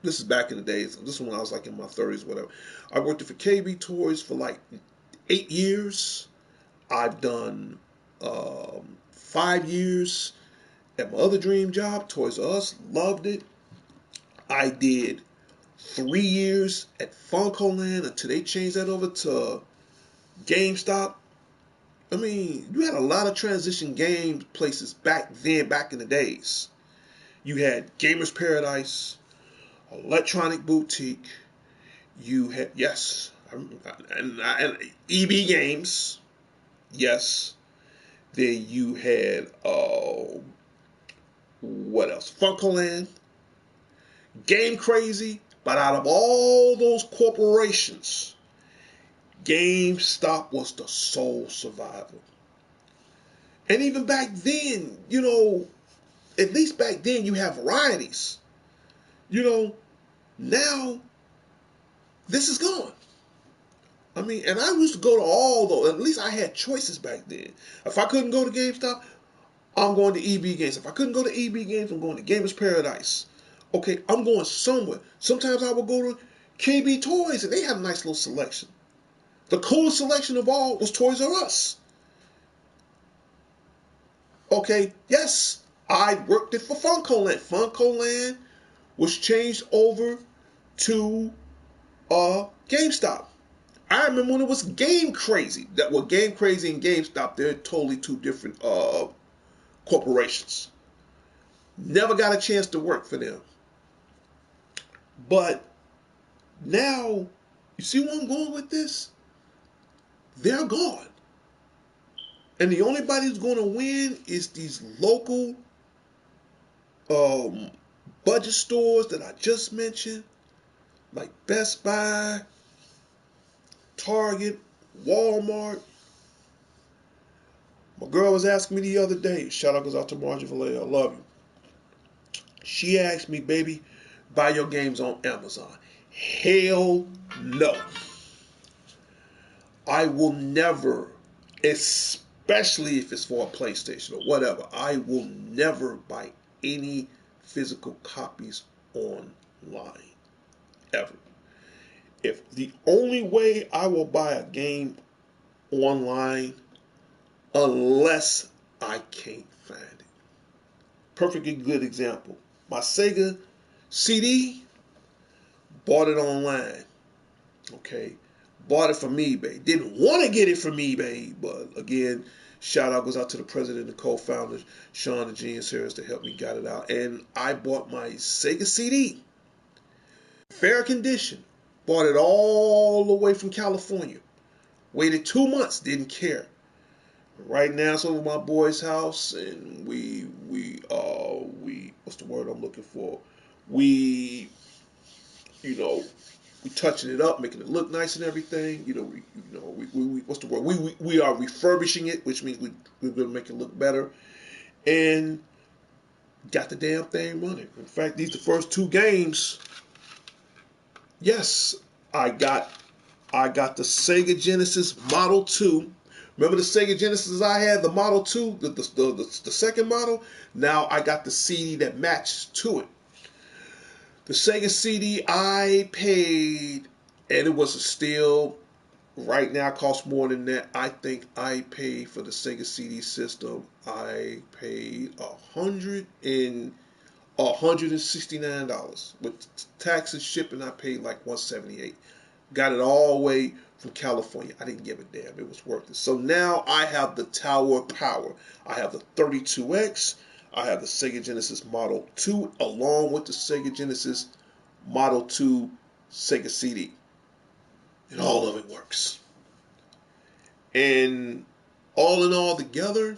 this is back in the days. This is when I was in my 30s, whatever. I worked for KB Toys for 8 years. I've done 5 years at my other dream job, Toys R Us. Loved it. I did 3 years at Funkoland until they changed that over to GameStop. I mean, you had a lot of transition game places back in the days. You had Gamers Paradise, Electronic Boutique. You had, yes, and EB Games. Yes. Then you had, what else? Funkoland. Game Crazy, but out of all those corporations, GameStop was the sole survivor. And even back then, at least back then you have varieties. Now this is gone. I mean, and I used to go to all those. At least I had choices back then. If I couldn't go to GameStop, I'm going to EB Games. If I couldn't go to EB Games, I'm going to Gamers Paradise. Okay, I'm going somewhere. Sometimes I would go to KB Toys, and they had a nice little selection. The coolest selection of all was Toys R Us. Okay, yes, I worked it for Funkoland. Funkoland was changed over to GameStop. I remember when it was Game Crazy. Game Crazy and GameStop, they're totally two different corporations. Never got a chance to work for them. But now, you see where I'm going with this? They're gone. And the only body who's going to win is these local budget stores that I just mentioned, like Best Buy, Target, Walmart. My girl was asking me the other day, shout out goes out to Margie Valet, I love you. She asked me, baby, buy your games on Amazon. Hell no. I will never, especially if it's for a PlayStation or whatever, I will never buy any physical copies online. Ever. If the only way I will buy a game online, unless I can't find it. Perfectly good example. My Sega CD, Bought it online. Okay. Bought it from eBay. Didn't want to get it from eBay, but again, shout out goes out to the president and co-founder, Sean and Gene Harris, to help me got it out. And I bought my Sega CD. Fair condition. Bought it all the way from California. Waited 2 months, didn't care. Right now it's over at my boy's house, and we what's the word I'm looking for? We you know we touching it up, making it look nice and everything. We what's the word? We are refurbishing it, which means we're gonna make it look better, and got the damn thing running. In fact, these the first two games. Yes, I got the Sega Genesis Model 2. Remember the Sega Genesis I had, the Model 2, the second model? Now I got the CD that matched to it. The Sega CD I paid, and it was a steal. Right now it costs more than that. I think I paid for the Sega CD system. I paid $169. With tax and shipping, I paid like $178. Got it all the way from California. I didn't give a damn. It was worth it. So now I have the Tower of Power. I have the 32X. I have the Sega Genesis Model 2 along with the Sega Genesis Model 2 Sega CD. And all of it works. And all in all together,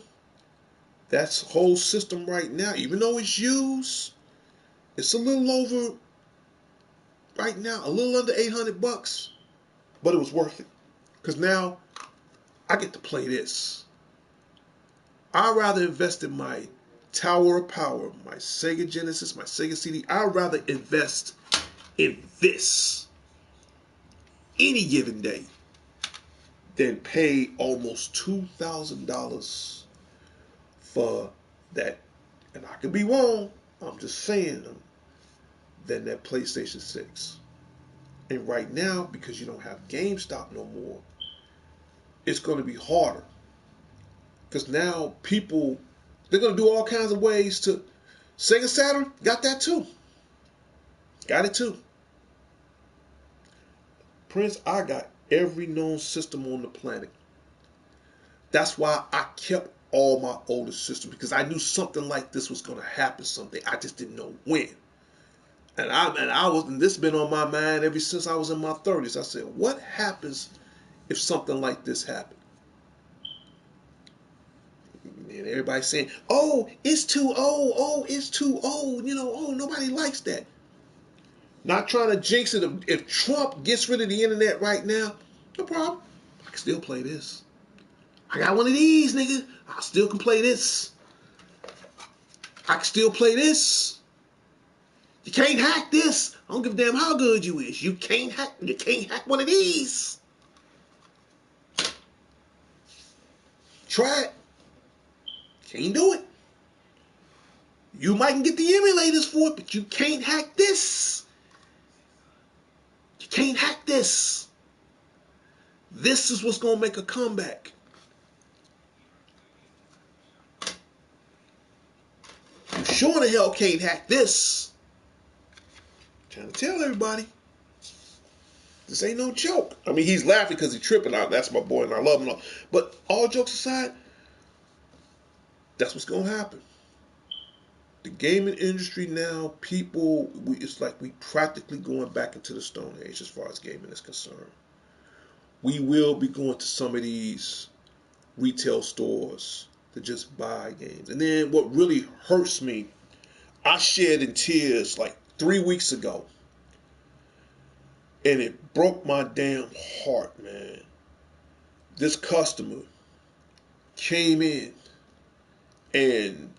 that's the whole system right now. Even though it's used, it's a little over, right now, a little under $800. But it was worth it. Because now I get to play this. I'd rather invest in my Tower of Power, my Sega Genesis, my Sega CD. I'd rather invest in this any given day than pay almost $2,000 for that. And I could be wrong. I'm just saying, than that PlayStation 6. And right now, because you don't have Gamestop no more, it's going to be harder. Because now people, they're going to do all kinds of ways to. Sega Saturn got that too. Got it too. Prince, I got every known system on the planet. That's why I kept all my older systems, because I knew something like this was going to happen someday. I just didn't know when. And this has been on my mind ever since I was in my 30s. I said, what happens if something like this happened? And everybody's saying, oh, it's too old. Oh, it's too old. Nobody likes that. Not trying to jinx it. If Trump gets rid of the internet right now, no problem. I can still play this. I got one of these, nigga. I still can play this. I can still play this. You can't hack this. I don't give a damn how good you is. You can't hack one of these. Try it. Can't do it. You might get the emulators for it, but you can't hack this. You can't hack this. This is what's going to make a comeback. You sure the hell can't hack this. I'm trying to tell everybody. This ain't no joke. I mean, he's laughing because he's tripping. That's my boy and I love him. But all jokes aside, that's what's going to happen. The gaming industry now, it's like we practically going back into the Stone Age as far as gaming is concerned. We will be going to some of these retail stores to just buy games. And then what really hurts me, I shed in tears like 3 weeks ago. And it broke my damn heart, man. This customer came in and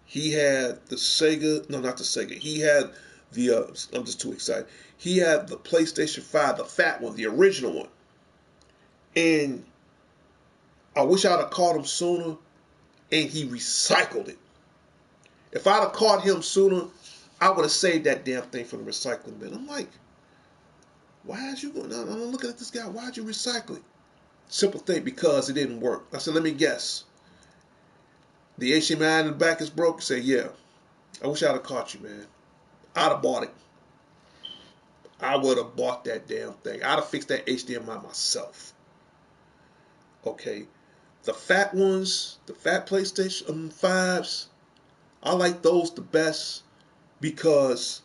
he had the Sega, no, not the Sega. He had I'm just too excited. He had the PlayStation 5, the fat one, the original one. And I wish I'd have caught him sooner, and he recycled it. If I'd have caught him sooner, I would have saved that damn thing from the recycling bin. I'm like, why is you going? I'm looking at this guy. Why'd you recycle it? Simple thing, because it didn't work. I said, let me guess. The HDMI in the back is broke. He said, yeah. I wish I'd have caught you, man. I'd have bought it. I would have bought that damn thing. I'd have fixed that HDMI myself. Okay. The fat ones, the fat PlayStation 5s, I like those the best because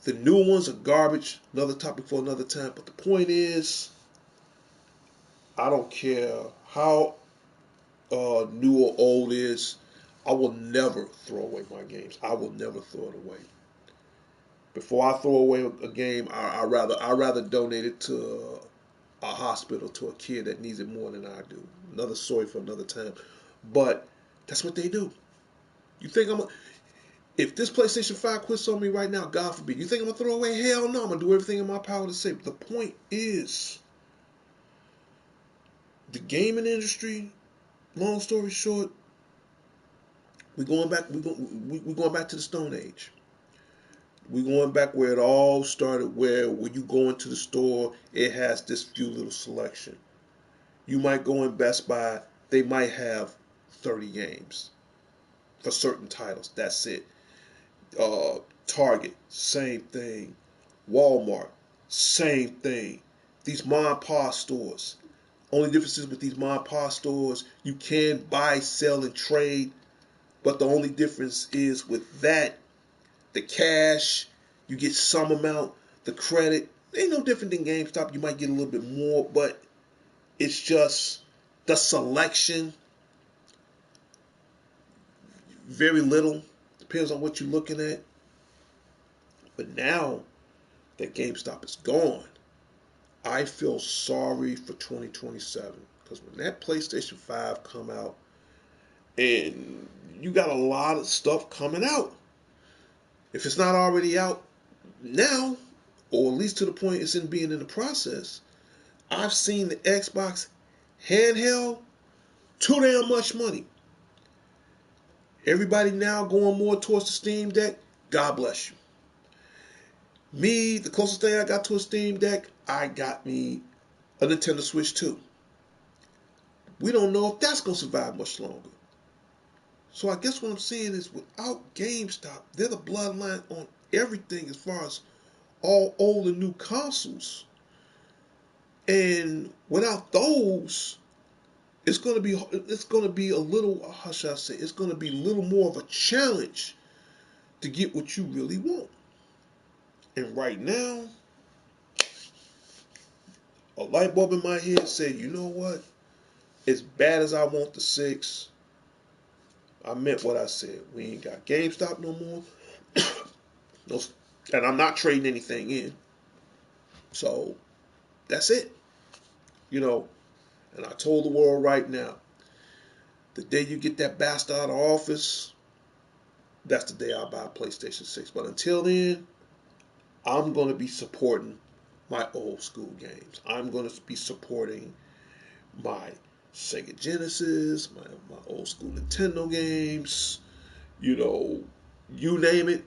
the new ones are garbage. Another topic for another time. But the point is, I don't care how new or old it is. I will never throw away my games. I will never throw it away. Before I throw away a game, I rather donate it to a hospital to a kid that needs it more than I do. Another story for another time. But that's what they do. You think if this PlayStation 5 quits on me right now, God forbid, you think I'm gonna throw away? Hell no, I'm gonna do everything in my power to save it. The point is, the gaming industry, long story short, we're going back to the Stone Age. We're going back where it all started, where when you go into the store, it has this few little selection. You might go in Best Buy, they might have 30 games for certain titles. That's it. Uh, Target, same thing. Walmart, same thing. These mom and pop stores. Only difference is with these mom and pop stores, you can buy, sell, and trade. But the only difference is with that, the cash, you get some amount, the credit. Ain't no different than GameStop. You might get a little bit more, but it's just the selection, very little. Depends on what you're looking at. But now that GameStop is gone, I feel sorry for 2027 because when that PlayStation 5 come out, and you got a lot of stuff coming out. If it's not already out now, or at least to the point it's in being in the process, I've seen the Xbox handheld too damn much money. Everybody now going more towards the Steam Deck. God bless you. Me, the closest thing I got to a Steam Deck, I got me a Nintendo Switch 2. We don't know if that's going to survive much longer. So I guess what I'm saying is without GameStop, they're the bloodline on everything as far as all old and new consoles. And without those, it's going to be a little, how should I say, it's going to be a little more of a challenge to get what you really want. And right now, a light bulb in my head said, you know what? As bad as I want the 6, I meant what I said. We ain't got GameStop no more. No, and I'm not trading anything in. So that's it. You know, and I told the world right now, the day you get that bastard out of office, that's the day I'll buy a PlayStation 6. But until then, I'm going to be supporting my old school games. I'm going to be supporting my Sega Genesis, my old school Nintendo games, you know, you name it.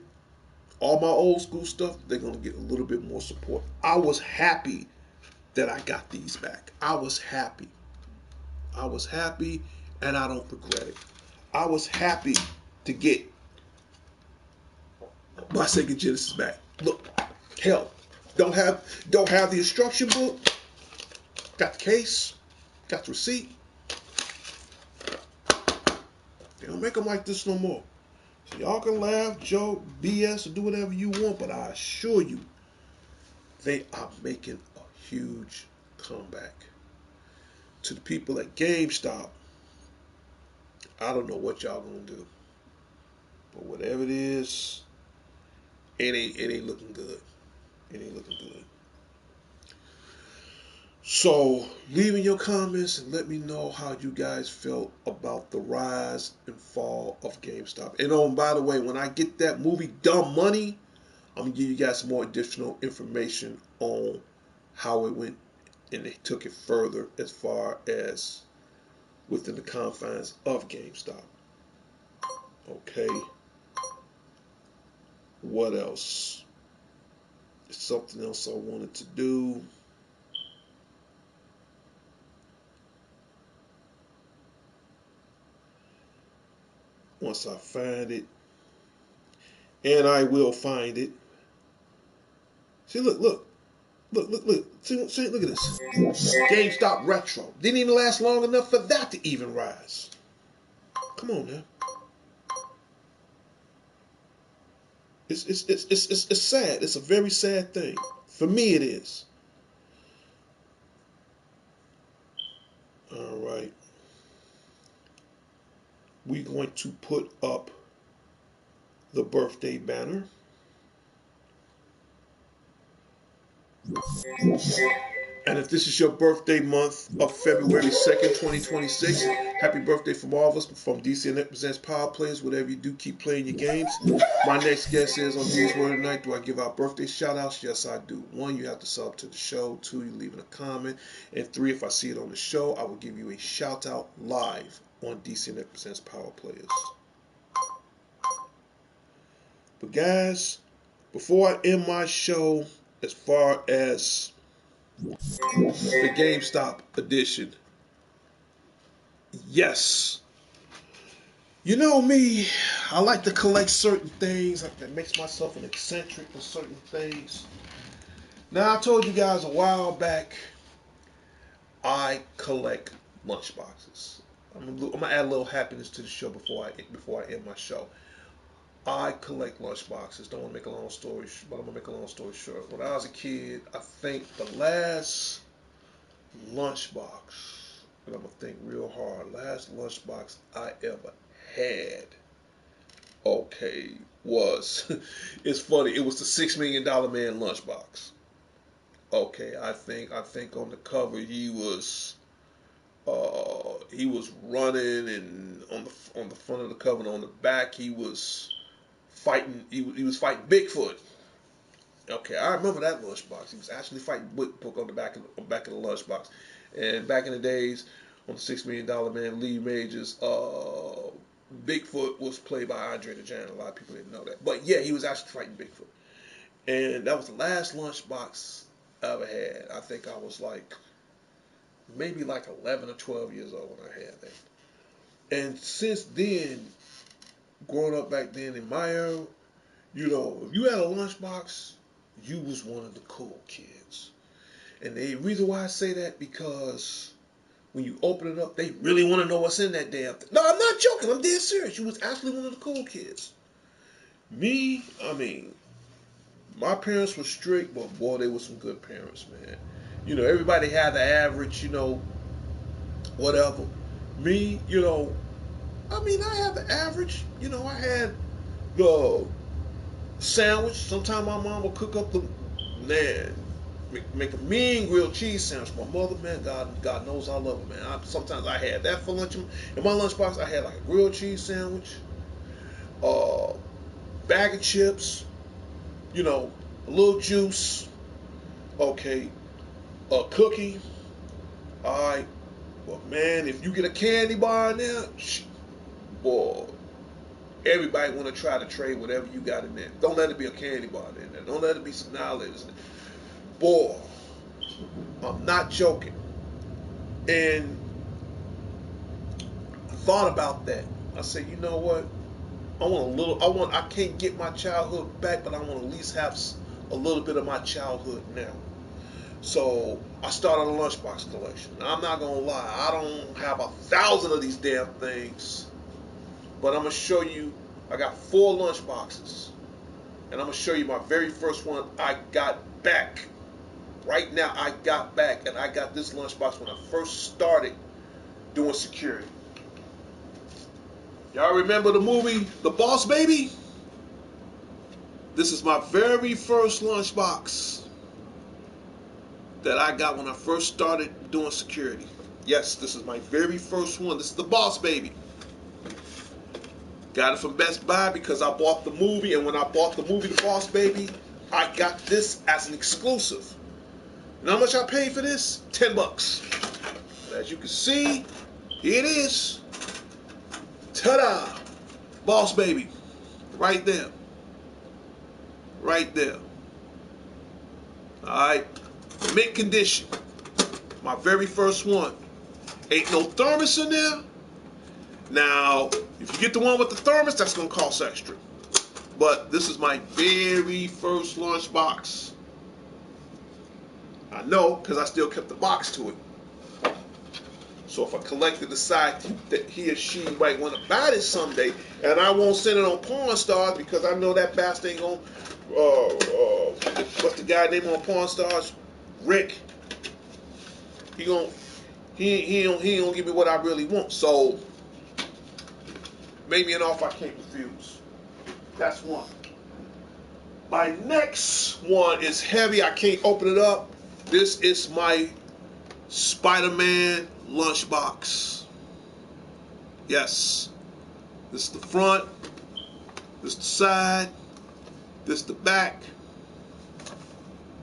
All my old school stuff, they're going to get a little bit more support. I was happy that I got these back. I was happy. And I don't regret it. I was happy to get my Sega Genesis back. Look, hell, don't have the instruction book. Got the case. Got the receipt. They don't make them like this no more. So y'all can laugh, joke, BS, or do whatever you want, but I assure you, they are making a huge comeback. To the people at GameStop, I don't know what y'all gonna do, but whatever it is, it ain't looking good. It ain't looking good. So leave in your comments and let me know how you guys felt about the rise and fall of GameStop. And oh, and by the way, when I get that movie Dumb Money, I'm gonna give you guys some more additional information on how it went and they took it further as far as within the confines of GameStop. Okay. What else? Something else I wanted to do. Once I find it, and I will find it, See, look. See, look at this. GameStop Retro. Didn't even last long enough for that to even rise. Come on now. It's sad. It's a very sad thing. For me, it is. All right. We're going to put up the birthday banner. And if this is your birthday month of February 2nd, 2026, happy birthday from all of us from DC and Presents Power Players. Whatever you do, keep playing your games. My next guest is on These Word Tonight. Do I give out birthday shout outs? Yes, I do. 1, you have to sub to the show. 2, you leaving a comment. And 3, if I see it on the show, I will give you a shout out live on DC and Presents Power Players. But guys, before I end my show, as far as the GameStop edition, yes, you know me, I like to collect certain things. That makes myself an eccentric with certain things. Now, I told you guys a while back, I collect lunchboxes. I'm gonna add a little happiness to the show before I end my show. I collect lunchboxes. Don't want to make a long story, but I'm gonna make a long story short. When I was a kid, I think the last lunchbox, and I'm gonna think real hard. Last lunchbox I ever had, okay, was it's funny. It was the $6 Million Man lunchbox. Okay, I think on the cover he was running, and on the front of the cover and on the back he was fighting. He was fighting Bigfoot. Okay, I remember that lunchbox. He was actually fighting Bigfoot on the back of the lunchbox. And back in the days, on the $6 Million Man, Lee Majors, Bigfoot was played by Andre the Giant. A lot of people didn't know that, but yeah, he was actually fighting Bigfoot. And that was the last lunchbox I ever had. I think I was maybe 11 or 12 years old when I had that. And since then, growing up back then in my era, if you had a lunchbox, you was one of the cool kids. And the reason why I say that, because when you open it up, they really want to know what's in that damn thing. No, I'm not joking. I'm dead serious. You was actually one of the cool kids. Me, my parents were strict, but boy, they were some good parents, man. Everybody had the average, whatever. Me, I had the average. I had the sandwich. Sometimes my mom would cook up make a mean grilled cheese sandwich. My mother, man, God knows I love her, man. Sometimes I had that for lunch. In my lunchbox, I had a grilled cheese sandwich, bag of chips, a little juice, okay, a cookie. All right, but man, if you get a candy bar in there, boy, everybody want to try to trade whatever you got in there. Don't let it be a candy bar in there. Don't let it be some knowledge. Boy, I'm not joking. And I thought about that. I said, you know what? I can't get my childhood back, but I want to at least have a little bit of my childhood now. So I started a lunchbox collection. Now, I'm not going to lie. I don't have 1,000 of these damn things. But I'm going to show you. I got 4 lunchboxes. And I'm going to show you my very first one I got back. Right now, I got back. And I got this lunchbox when I first started doing security. Y'all remember the movie The Boss Baby? This is my very first lunchbox that I got when I first started doing security. Yes, this is my very first one. This is The Boss Baby. Got it from Best Buy because I bought the movie, and when I bought the movie The Boss Baby, I got this as an exclusive. And how much I paid for this? $10. As you can see, here it is. Ta-da! Boss Baby. Right there. Right there. Alright. Mint condition. My very first one. Ain't no thermos in there. Now, if you get the one with the thermos, that's going to cost extra. But this is my very first lunchbox. I know because I still kept the box to it. So if a collector decides that he or she might want to buy this someday, and I won't send it on Pawn Stars because I know that bastard ain't gonna. What's the guy name on Pawn Stars? Rick. He gon' he don't give me what I really want. So make me an offer I can't refuse. That's one. My next one is heavy. I can't open it up. This is my Spider-Man lunchbox. Yes. This is the front. This is the side. This is the back.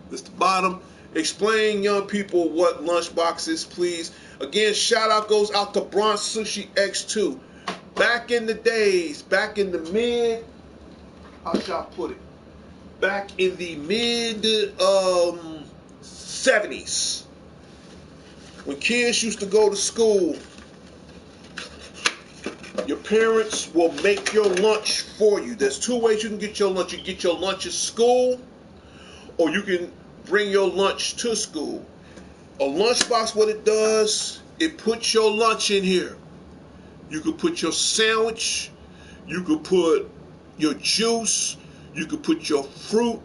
This is the bottom. Explain, young people, what lunchbox is, please. Again, shout out goes out to Bronx Sushi X2. Back in the days, back in the mid, how shall I put it? Back in the mid 70s, when kids used to go to school, your parents will make your lunch for you. There's two ways you can get your lunch. You can get your lunch at school, or you can bring your lunch to school. A lunchbox, what it does, it puts your lunch in here. You could put your sandwich, you could put your juice, you could put your fruit,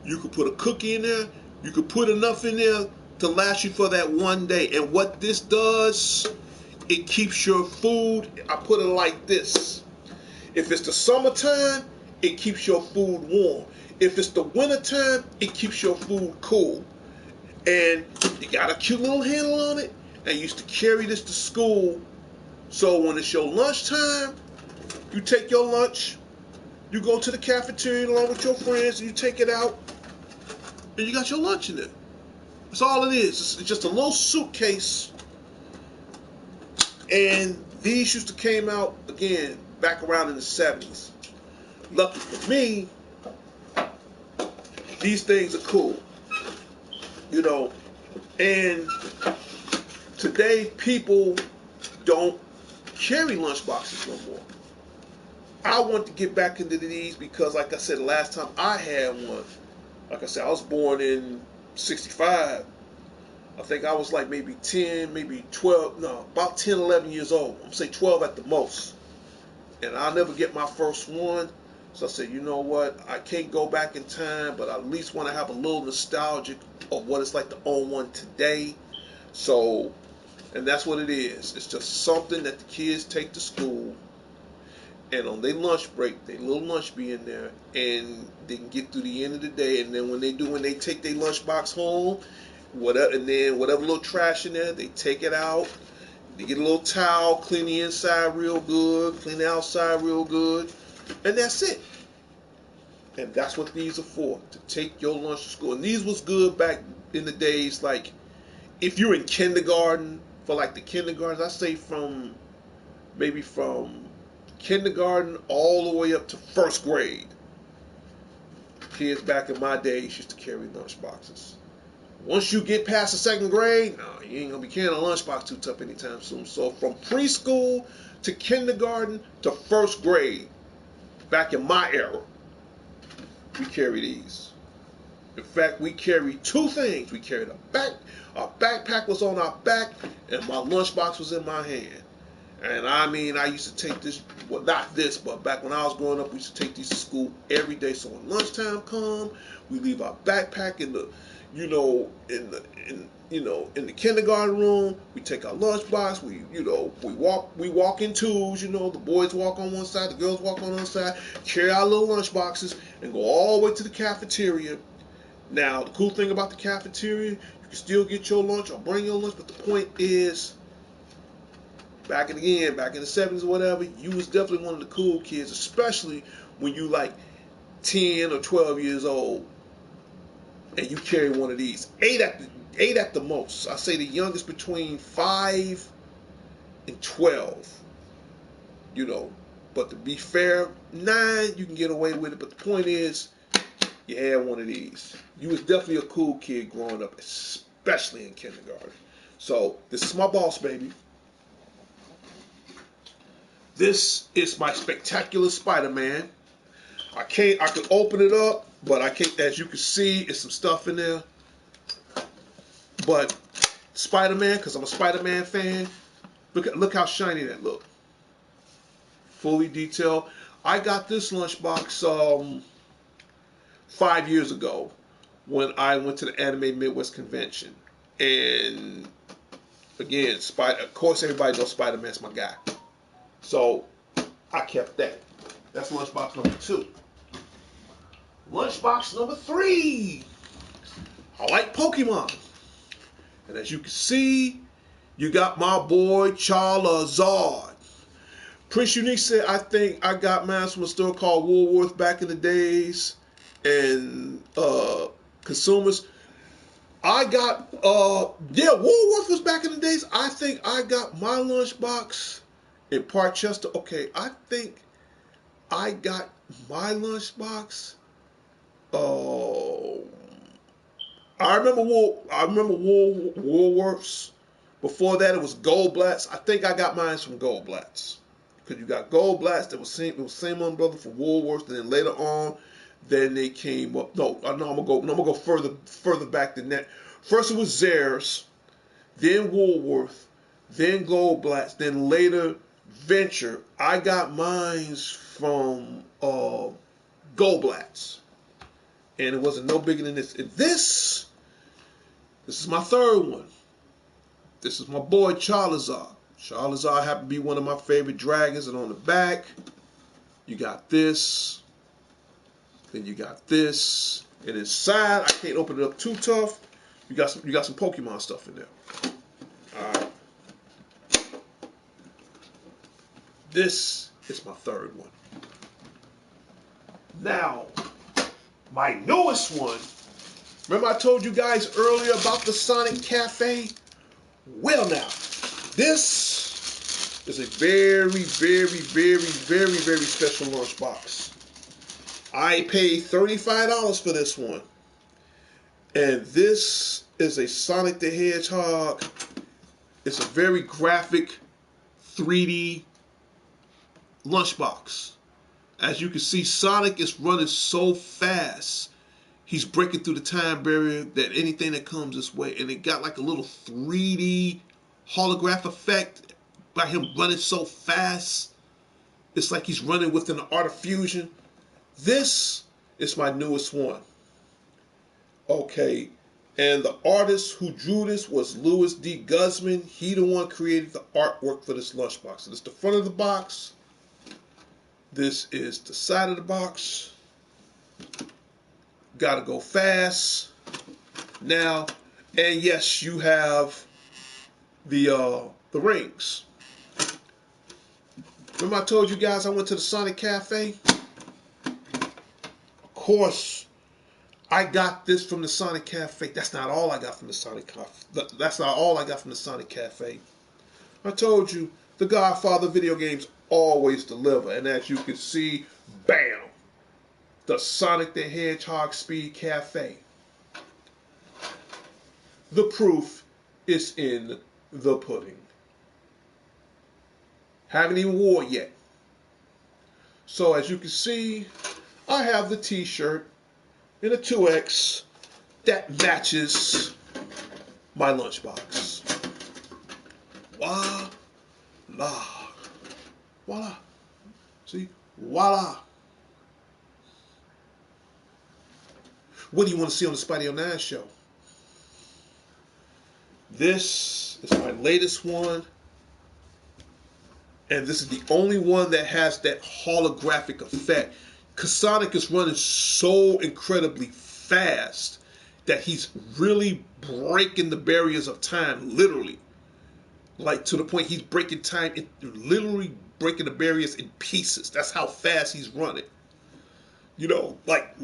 you could put a cookie in there, you could put enough in there to last you for that one day. And what this does, it keeps your food, I put it like this. If it's the summertime, it keeps your food warm. If it's the wintertime, it keeps your food cool. And you got a cute little handle on it. And you used to carry this to school. So when it's your lunchtime, you take your lunch, you go to the cafeteria along with your friends, and you take it out, and you got your lunch in it. That's all it is. It's just a little suitcase. And these used to came out, again, back around in the 70s. Lucky for me, these things are cool. You know, and today people don't carry lunchboxes no more. I want to get back into these because, like I said, the last time I had one, like I said, I was born in 65. I think I was like maybe 10, maybe 12, no, about 10, 11 years old. I'm say 12 at the most. And I'll never get my first one. So I said, you know what, I can't go back in time, but I at least want to have a little nostalgic of what it's like to own one today. So, and that's what it is. It's just something that the kids take to school, and on their lunch break, their little lunch be in there, and they can get through the end of the day. And then when they take their lunchbox home, whatever, and then whatever little trash in there, they take it out. They get a little towel, clean the inside real good, clean the outside real good, and that's it. And that's what these are for, to take your lunch to school. And these was good back in the days, like if you're in kindergarten, for like the kindergartens, I say from kindergarten all the way up to first grade. Kids back in my days used to carry lunch boxes. Once you get past the second grade, no, you ain't gonna be carrying a lunchbox too tough anytime soon. So from preschool to kindergarten to first grade, back in my era, we carry these. In fact, we carried two things. We carried our backpack was on our back, and my lunchbox was in my hand. And I mean, I used to take this, well, not this, but back when I was growing up, we used to take these to school every day. So when lunchtime come, we leave our backpack in the, in the kindergarten room. We take our lunchbox. We walk in twos. The boys walk on one side, the girls walk on the other side. Carry our little lunchboxes and go all the way to the cafeteria. Now, the cool thing about the cafeteria, you can still get your lunch or bring your lunch, but the point is, back in the 70s or whatever, you was definitely one of the cool kids, especially when you like 10 or 12 years old and you carry one of these. Eight at the most. I say the youngest between 5 and 12. But to be fair, 9 you can get away with it, but the point is, you had one of these. You was definitely a cool kid growing up, especially in kindergarten. So this is my boss, baby. This is my spectacular Spider-Man. I could open it up, but I can't. As you can see, it's some stuff in there. But Spider-Man, because I'm a Spider-Man fan, look how shiny that look. Fully detailed. I got this lunchbox 5 years ago when I went to the Anime Midwest Convention. And again, of course everybody knows Spider-Man's my guy. So I kept that. That's lunchbox number 2. Lunchbox number 3. I like Pokemon. And as you can see, you got my boy Charizard. Prince Unique said, I think I got mine from a store called Woolworth back in the days. And consumers, I got, Woolworth was back in the days. I think I got my lunchbox in Parkchester. Okay, I think I got my lunchbox. I remember Woolworths. Before that, it was Goldblatt's. I think I got mine from Goldblatt's. Because you got Goldblatt's, it was same one brother for Woolworths, and then later on, then they came up. No, I'm gonna go further back than that. First it was Zehrs, then Woolworth, then Goldblatt's, then later Venture. I got mine from Goldblatt's, and it wasn't no bigger than this. And this is my third one. This is my boy Charizard. Charizard happened to be one of my favorite dragons, and on the back, you got this, then you got this, and inside, I can't open it up too tough. You got some Pokemon stuff in there. All right. This is my third one. Now, my newest one. Remember I told you guys earlier about the Sonic Cafe? Well now, this is a very, very, very, very, very special lunchbox. I paid $35 for this one. And this is a Sonic the Hedgehog. It's a very graphic 3D lunchbox. As you can see, Sonic is running so fast. He's breaking through the time barrier that anything that comes this way. And it got like a little 3D holograph effect by him running so fast. It's like he's running within the art of fusion. This is my newest one. Okay. And the artist who drew this was Louis D. Guzman. He the one created the artwork for this lunchbox. So this is the front of the box. This is the side of the box. Gotta go fast. Now, and yes, you have the rings. Remember I told you guys I went to the Sonic Cafe? Of course, I got this from the Sonic Cafe. That's not all I got from the Sonic Cafe. That's not all I got from the Sonic Cafe. I told you, the Godfather video games always deliver. And as you can see, bam! The Sonic the Hedgehog Speed Cafe. The proof is in the pudding. Haven't even wore it yet. So as you can see, I have the t-shirt in a 2X that matches my lunchbox. Voila. Voila. See? Voila. What do you want to see on the Spidey 09 show? This is my latest one. And this is the only one that has that holographic effect. Because Sonic is running so incredibly fast that he's really breaking the barriers of time, literally. Like to the point he's breaking time, literally breaking the barriers in pieces. That's how fast he's running. You know, like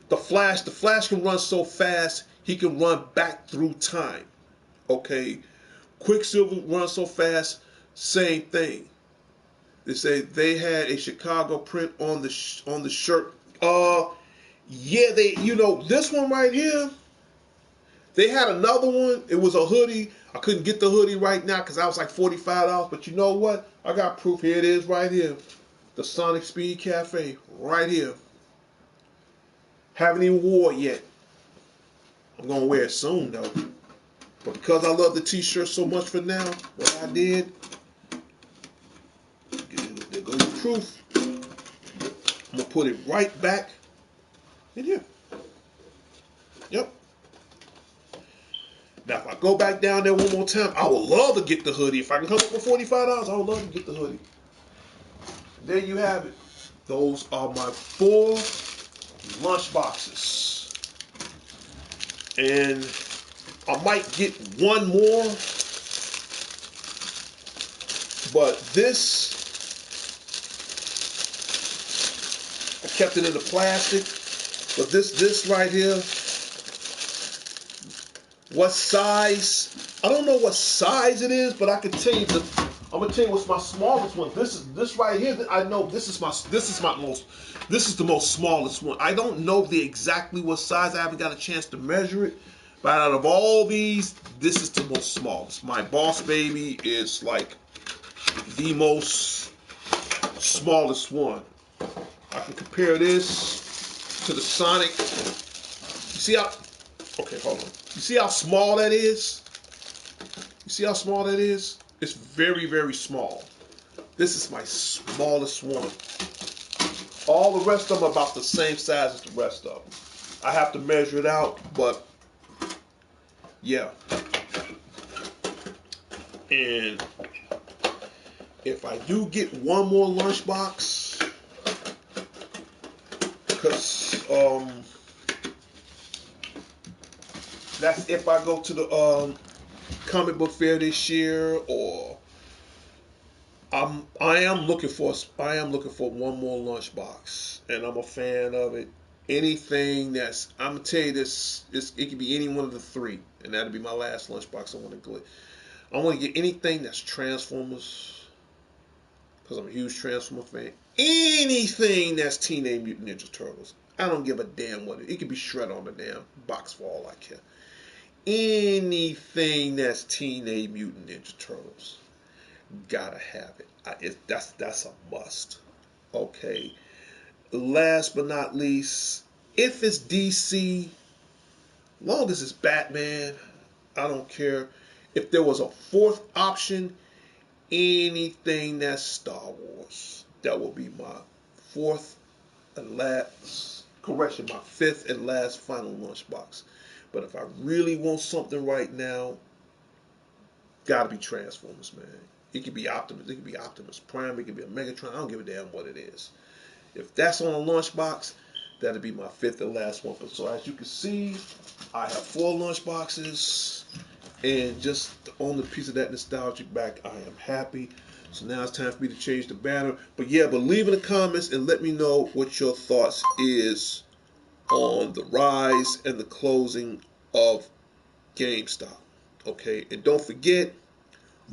the Flash can run so fast, he can run back through time. Okay. Quicksilver runs so fast, same thing. They say they had a Chicago print on the shirt. Yeah, this one right here. They had another one. It was a hoodie. I couldn't get the hoodie right now because I was like $45. But you know what? I got proof. Here it is right here. The Sonic Speed Cafe right here. Haven't even wore it yet. I'm going to wear it soon, though. But because I love the t-shirt so much for now, what I did, there goes the proof. I'm going to put it right back in here. Yep. Now, if I go back down there one more time, I would love to get the hoodie. If I can come up with $45, I would love to get the hoodie. There you have it. Those are my 4 lunch boxes. And I might get one more, but this, I kept it in the plastic. But this right here, what size? I don't know what size it is, but I can tell you I'm gonna tell you what's my smallest one. This right here. I know this is the most smallest one. I don't know exactly what size. I haven't got a chance to measure it. But out of all these, this is the most smallest. My Boss Baby is like the most smallest one. I can compare this to the Sonic. You see how? Okay, hold on. You see how small that is? You see how small that is? It's very, very small. This is my smallest one. All the rest of them are about the same size as the rest of them. I have to measure it out, but yeah. And if I do get one more lunchbox, because that's if I go to the comic book fair this year, or I am looking for one more lunchbox, and I'm a fan of it. Anything I'm gonna tell you this, it could be any one of the 3, and that'll be my last lunchbox. I want to get anything that's Transformers, because I'm a huge Transformer fan. Anything that's Teenage Mutant Ninja Turtles. I don't give a damn what it could be shred on the damn box for all I care. Anything that's Teenage Mutant Ninja Turtles, gotta have it. That's a must. Okay. Last but not least, if it's DC, long as it's Batman, I don't care. If there was a 4th option, anything that's Star Wars, that will be my 4th and last, correction, my 5th and last final lunchbox. But if I really want something right now, gotta be Transformers, man. It could be Optimus. It could be Optimus Prime. It could be a Megatron. I don't give a damn what it is. If that's on a lunchbox, that'll be my 5th and last one. So as you can see, I have 4 lunchboxes, and just on the piece of that nostalgic back, I am happy. So now it's time for me to change the banner. But leave in the comments and let me know what your thoughts is on the rise and the closing of GameStop. Okay, and don't forget,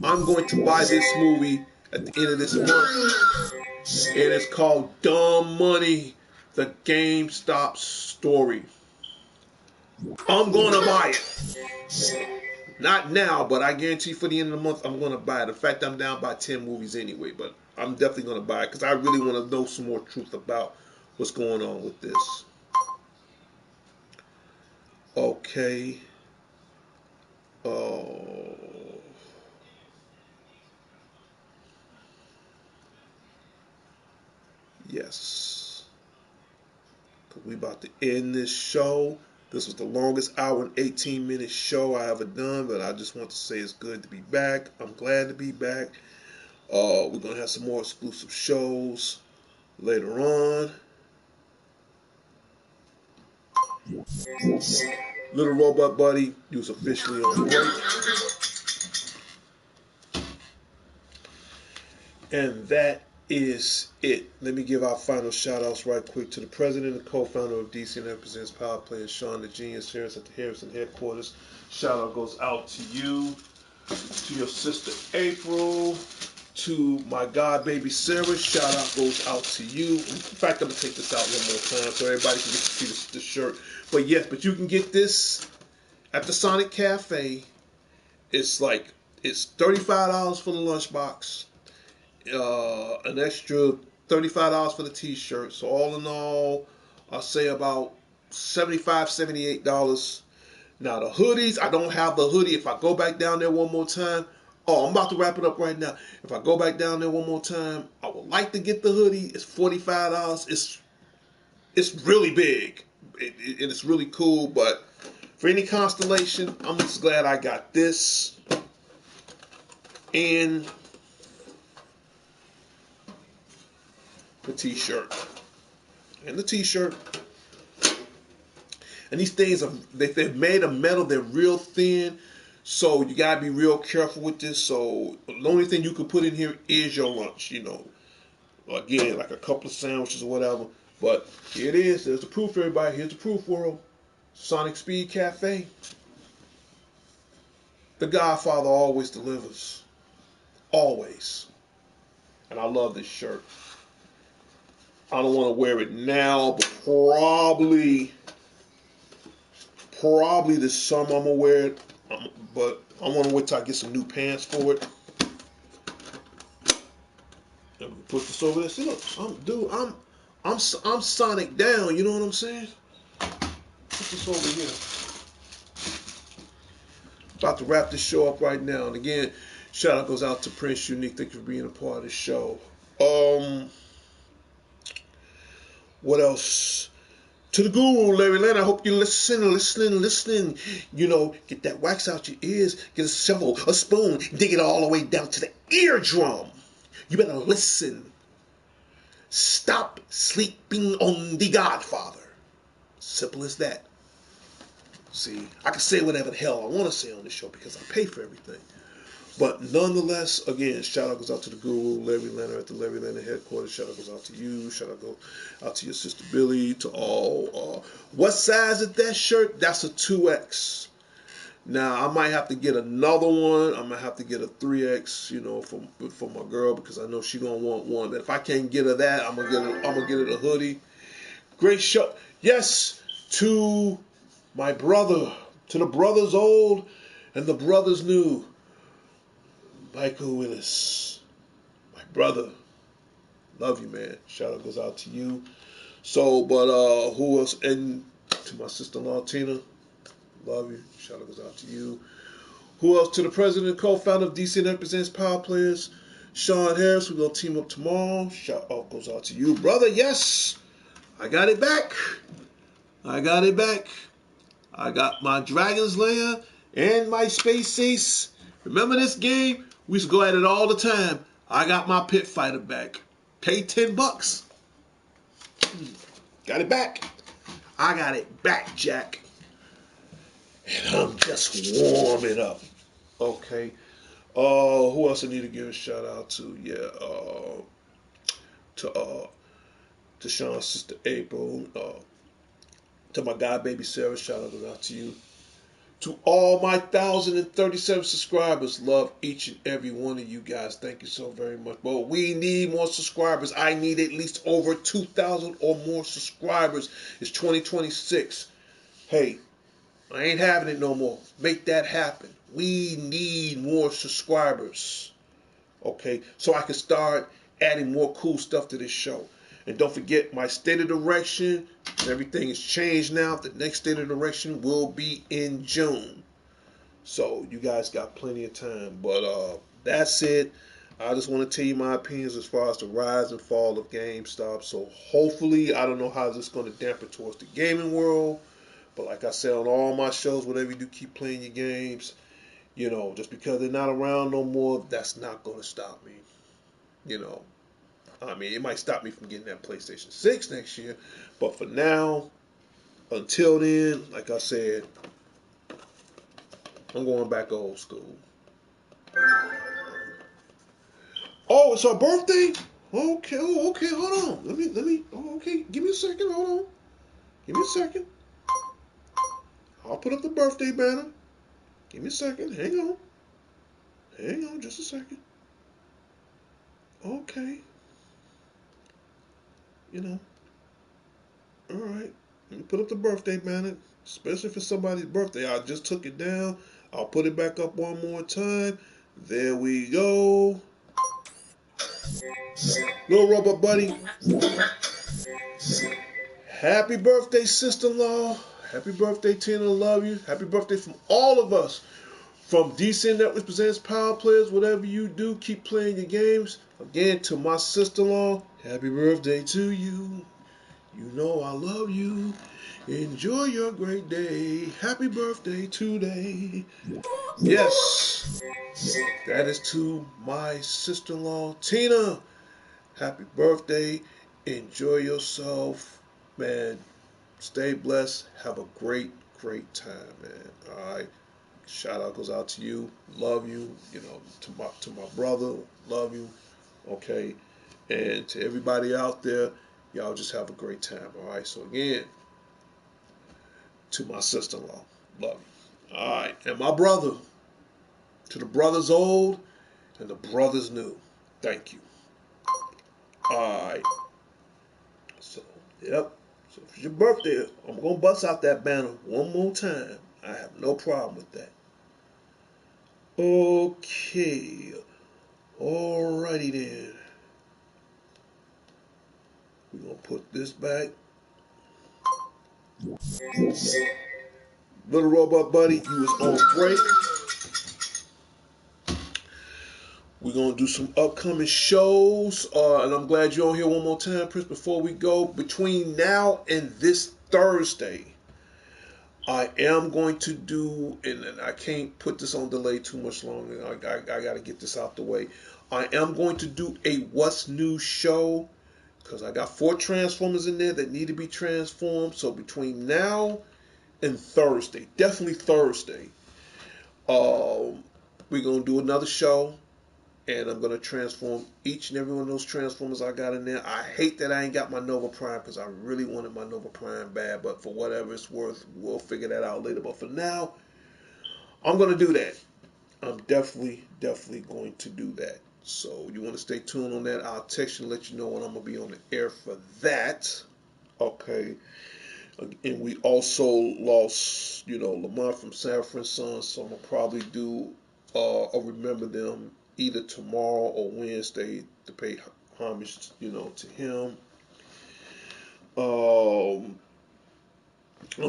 I'm going to buy this movie at the end of this month. And it's called Dumb Money, the GameStop story. I'm going to buy it. Not now, but I guarantee for the end of the month, I'm going to buy it. In fact, I'm down by 10 movies anyway, but I'm definitely going to buy it because I really want to know some more truth about what's going on with this. Okay. Oh. Yes. We about to end this show. This was the longest hour and 18-minute show I ever done, but I just want to say it's good to be back. I'm glad to be back. We're going to have some more exclusive shows later on. Little Robot Buddy, you was officially on break. And that is it. Let me give our final shout outs right quick to the president and co-founder of DC and Presents Power Players, Sean the Genius, here at the Harrison headquarters. Shout out goes out to you, to your sister April, to my god baby Sarah. Shout out goes out to you. In fact, I'm gonna take this out one more time so everybody can get to see the shirt. But you can get this at the Sonic Cafe. It's $35 for the lunchbox. An extra $35 for the t-shirt. So all in all, I'll say about $78. Now the hoodies, I don't have the hoodie. If I go back down there one more time, oh, I'm about to wrap it up right now. If I go back down there one more time, I would like to get the hoodie. It's $45. It's really big. It's really cool. But for any constellation, I'm just glad I got this and the t-shirt. And the t-shirt. And these things, they've made of metal. They're real thin. So you got to be real careful with this. So the only thing you can put in here is your lunch, you know. Again, like a couple of sandwiches or whatever. But here it is. There's the proof, everybody. Here's the proof, world. Sonic Speed Cafe. The Godfather always delivers. Always. And I love this shirt. I don't want to wear it now, but probably this summer I'm gonna wear it. But I want to wait till I get some new pants for it. And we put this over there. See, look, I'm Sonic down. You know what I'm saying? Put this over here. About to wrap this show up right now. And again, shout out goes out to Prince Unique. Thank you for being a part of the show. What else? To the guru, Larry Leonard, I hope you're listening. You know, get that wax out your ears, get a shovel, a spoon, dig it all the way down to the eardrum. You better listen. Stop sleeping on the Godfather. Simple as that. See, I can say whatever the hell I want to say on this show because I pay for everything. But nonetheless, again, shout out goes out to the guru, Larry Leonard at the Larry Leonard headquarters. Shout out goes out to you. Shout out goes out to your sister Billy, to all. What size is that shirt? That's a 2X. Now, I might have to get another one. I might have to get a 3X, you know, for my girl because I know she's going to want one. But if I can't get her that, I'm going to get her a hoodie. Great show. Yes, to my brother, to the brothers old and the brothers new. Michael Willis, my brother, love you, man. Shout out goes out to you. So, but who else? And to my sister-in-law Tina, love you. Shout out goes out to you. Who else? To the president and co-founder of DC and Presents Power Players, Sean Harris. We're gonna team up tomorrow. Shout out goes out to you, brother. Yes, I got it back. I got my Dragon's Lair and my Space Ace. Remember this game? We used to go at it all the time. I got my Pit Fighter back. Paid $10. Got it back. I got it back, Jack. And I'm just warming up. Okay. Who else I need to give a shout out to? Yeah. To Sean's sister April. To my god baby Sarah. Shout out to you. To all my 1,037 subscribers, love each and every one of you guys. Thank you so very much. But we need more subscribers. I need at least over 2,000 or more subscribers. It's 2026. Hey, I ain't having it no more. Make that happen. We need more subscribers. Okay, so I can start adding more cool stuff to this show. And don't forget my state of direction. Everything has changed now. The next state of direction will be in June. So you guys got plenty of time. But that's it. I just want to tell you my opinions as far as the rise and fall of GameStop. So hopefully, I don't know how this is going to dampen towards the gaming world. But like I said on all my shows, whatever you do, keep playing your games. You know, just because they're not around no more, that's not going to stop me. You know. I mean, it might stop me from getting that PlayStation 6 next year. But for now, until then, like I said, I'm going back old school. Oh, it's our birthday? Okay, hold on. Let me, okay, give me a second, hold on. Give me a second. I'll put up the birthday banner. Give me a second, hang on, just a second. Okay. You know, all right. Let me put up the birthday banner, especially for somebody's birthday. I just took it down. I'll put it back up one more time. There we go. Little Robot Buddy. Happy birthday, sister-in-law. Happy birthday, Tina. Love you. Happy birthday from all of us. From DC Network Presents Power Players. Whatever you do, keep playing your games. Again, to my sister-in-law, happy birthday to you. You know I love you. Enjoy your great day. Happy birthday today. Yes, that is to my sister-in-law, Tina. Happy birthday. Enjoy yourself. Man, stay blessed. Have a great, great time, man. All right. Shout out goes out to you. Love you. You know, to my brother. Love you. Okay. And to everybody out there, y'all just have a great time. All right. So again, to my sister-in-law, love you. All right. And my brother, to the brothers old and the brothers new, thank you. All right. So, yep. So if it's your birthday, I'm going to bust out that banner one more time. I have no problem with that. Okay. Alrighty then. We're going to put this back. Little Robot Buddy, you was on break. We're going to do some upcoming shows. And I'm glad you're on here one more time, Prince. Before we go, between now and this Thursday, I am going to do, and I can't put this on delay too much longer. I got to get this out the way. I am going to do a What's New show because I got 4 Transformers in there that need to be transformed. So between now and Thursday, definitely Thursday, we're going to do another show. And I'm going to transform each and every one of those Transformers I got in there. I hate that I ain't got my Nova Prime because I really wanted my Nova Prime bad. But for whatever it's worth, we'll figure that out later. But for now, I'm going to do that. I'm definitely going to do that. So you want to stay tuned on that. I'll text you and let you know when I'm going to be on the air for that. Okay. And we also lost, Lamont from Sanford Son. So I'm going to probably do a Remember Them either tomorrow or Wednesday to pay homage, to him. I'm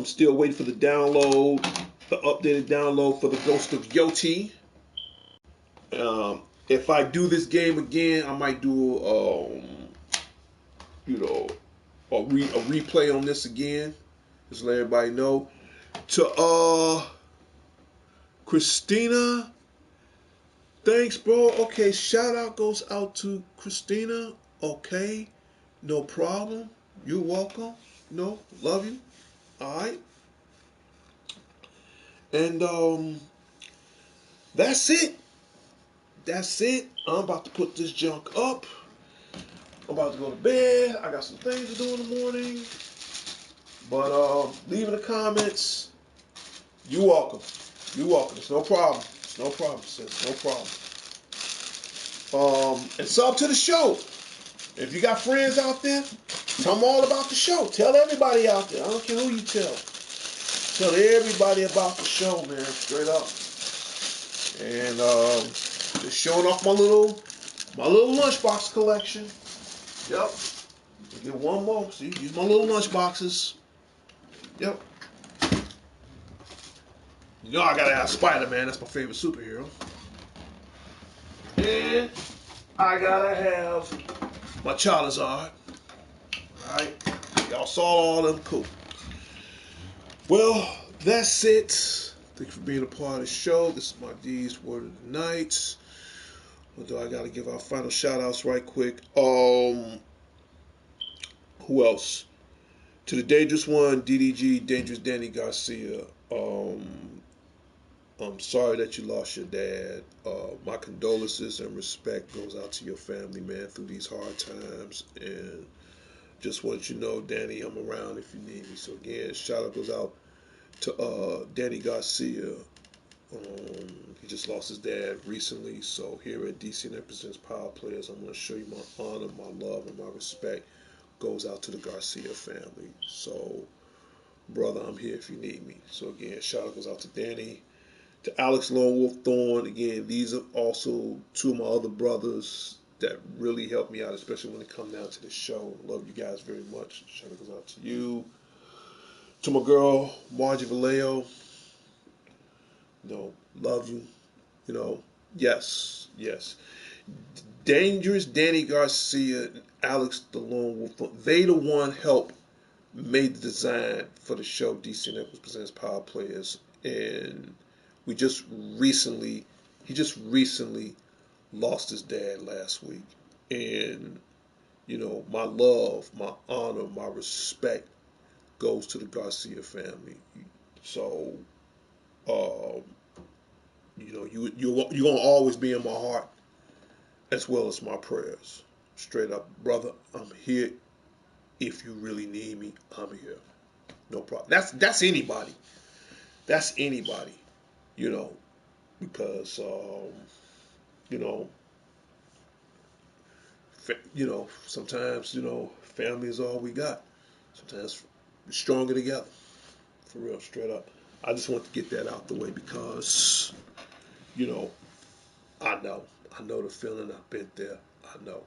still waiting for the updated download for the Ghost of Yoti. If I do this game again, I might do, a replay on this again, just let everybody know. To Christina. Thanks, bro. Okay, shout out goes out to Christina. Okay, no problem. You're welcome. No, love you. All right. And that's it. That's it. I'm about to put this junk up. I'm about to go to bed. I got some things to do in the morning. But leave in the comments. You're welcome. You're welcome. It's no problem. It's no problem, sis. No problem. And sub to the show. If you got friends out there, tell them all about the show. Tell everybody out there. I don't care who you tell. Tell everybody about the show, man. Straight up. And just showing off my little lunchbox collection. Yep. Get one more. See, use my little lunchboxes. Yep. You know I gotta have Spider-Man. That's my favorite superhero. And I gotta have my Charizard. Alright. Y'all saw all them. Cool. Well, that's it. Thank you for being a part of the show. This is my D's Word of the Night. Although I gotta give our final shout outs right quick. Who else? To the Dangerous One, DDG, Dangerous Danny Garcia. I'm sorry that you lost your dad. My condolences and respect goes out to your family, man, through these hard times. And just want you to know, Danny, I'm around if you need me. So again, shout out goes out to Danny Garcia. He just lost his dad recently. So here at DC Presents Power Players, I'm going to show you my honor, my love, and my respect goes out to the Garcia family. So, brother, I'm here if you need me. So again, shout out goes out to Danny. To Alex Lone Wolf Thorne, again, these are also 2 of my other brothers that really helped me out, especially when it comes down to the show. Love you guys very much. Shout out goes out to you. To my girl, Margie Vallejo, love you. You know, yes, yes. Dangerous Danny Garcia and Alex the Lone Wolf, they the one helped made the design for the show DC Network presents Power Players, and we just recently, he just recently lost his dad last week, and my love, my honor, my respect goes to the Garcia family. So, um, you're gonna always be in my heart as well as my prayers. Straight up, brother, I'm here. If you really need me, I'm here. No problem. That's anybody. That's anybody. You know, because you know, sometimes family is all we got. Sometimes we're stronger together. For real, straight up. I just want to get that out the way because you know I know. I know the feeling. I've been there. I know.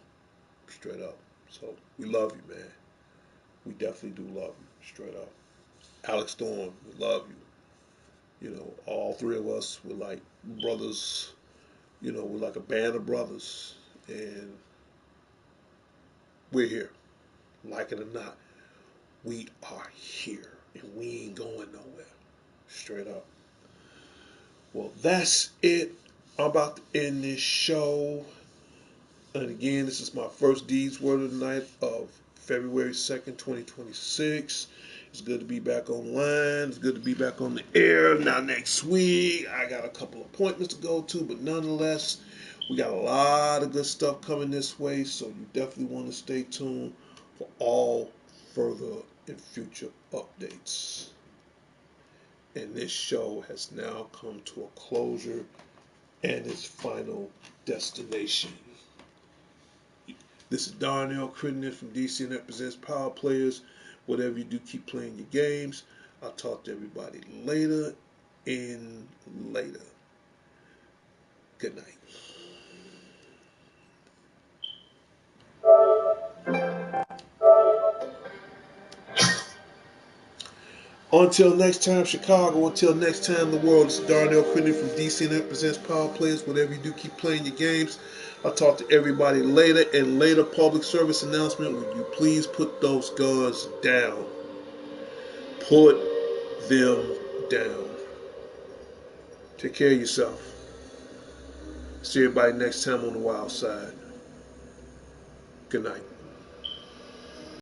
Straight up. So we love you, man. We definitely do love you. Straight up. Alex Storm, we love you. All three of us were like brothers. We're like a band of brothers. And we're here. Like it or not, we are here. And we ain't going nowhere. Straight up. Well, that's it. I'm about to end this show. And again, this is my first Deeds Word of the Night of February 2nd, 2026. It's good to be back online. It's good to be back on the air. Now, next week, I got a couple appointments to go to, but nonetheless, we got a lot of good stuff coming this way, so you definitely want to stay tuned for all further and future updates. And this show has now come to a closure and its final destination. This is Darnell Crittenden from DC and that presents Power Players. Whatever you do, keep playing your games. I'll talk to everybody later and later. Good night. Until next time, Chicago. Until next time, the world. This is Darnell Crittenden from DC and that presents Power Players. Whatever you do, keep playing your games. I'll talk to everybody later. And later, public service announcement. Would you please put those guns down? Put them down. Take care of yourself. See everybody next time on the wild side. Good night.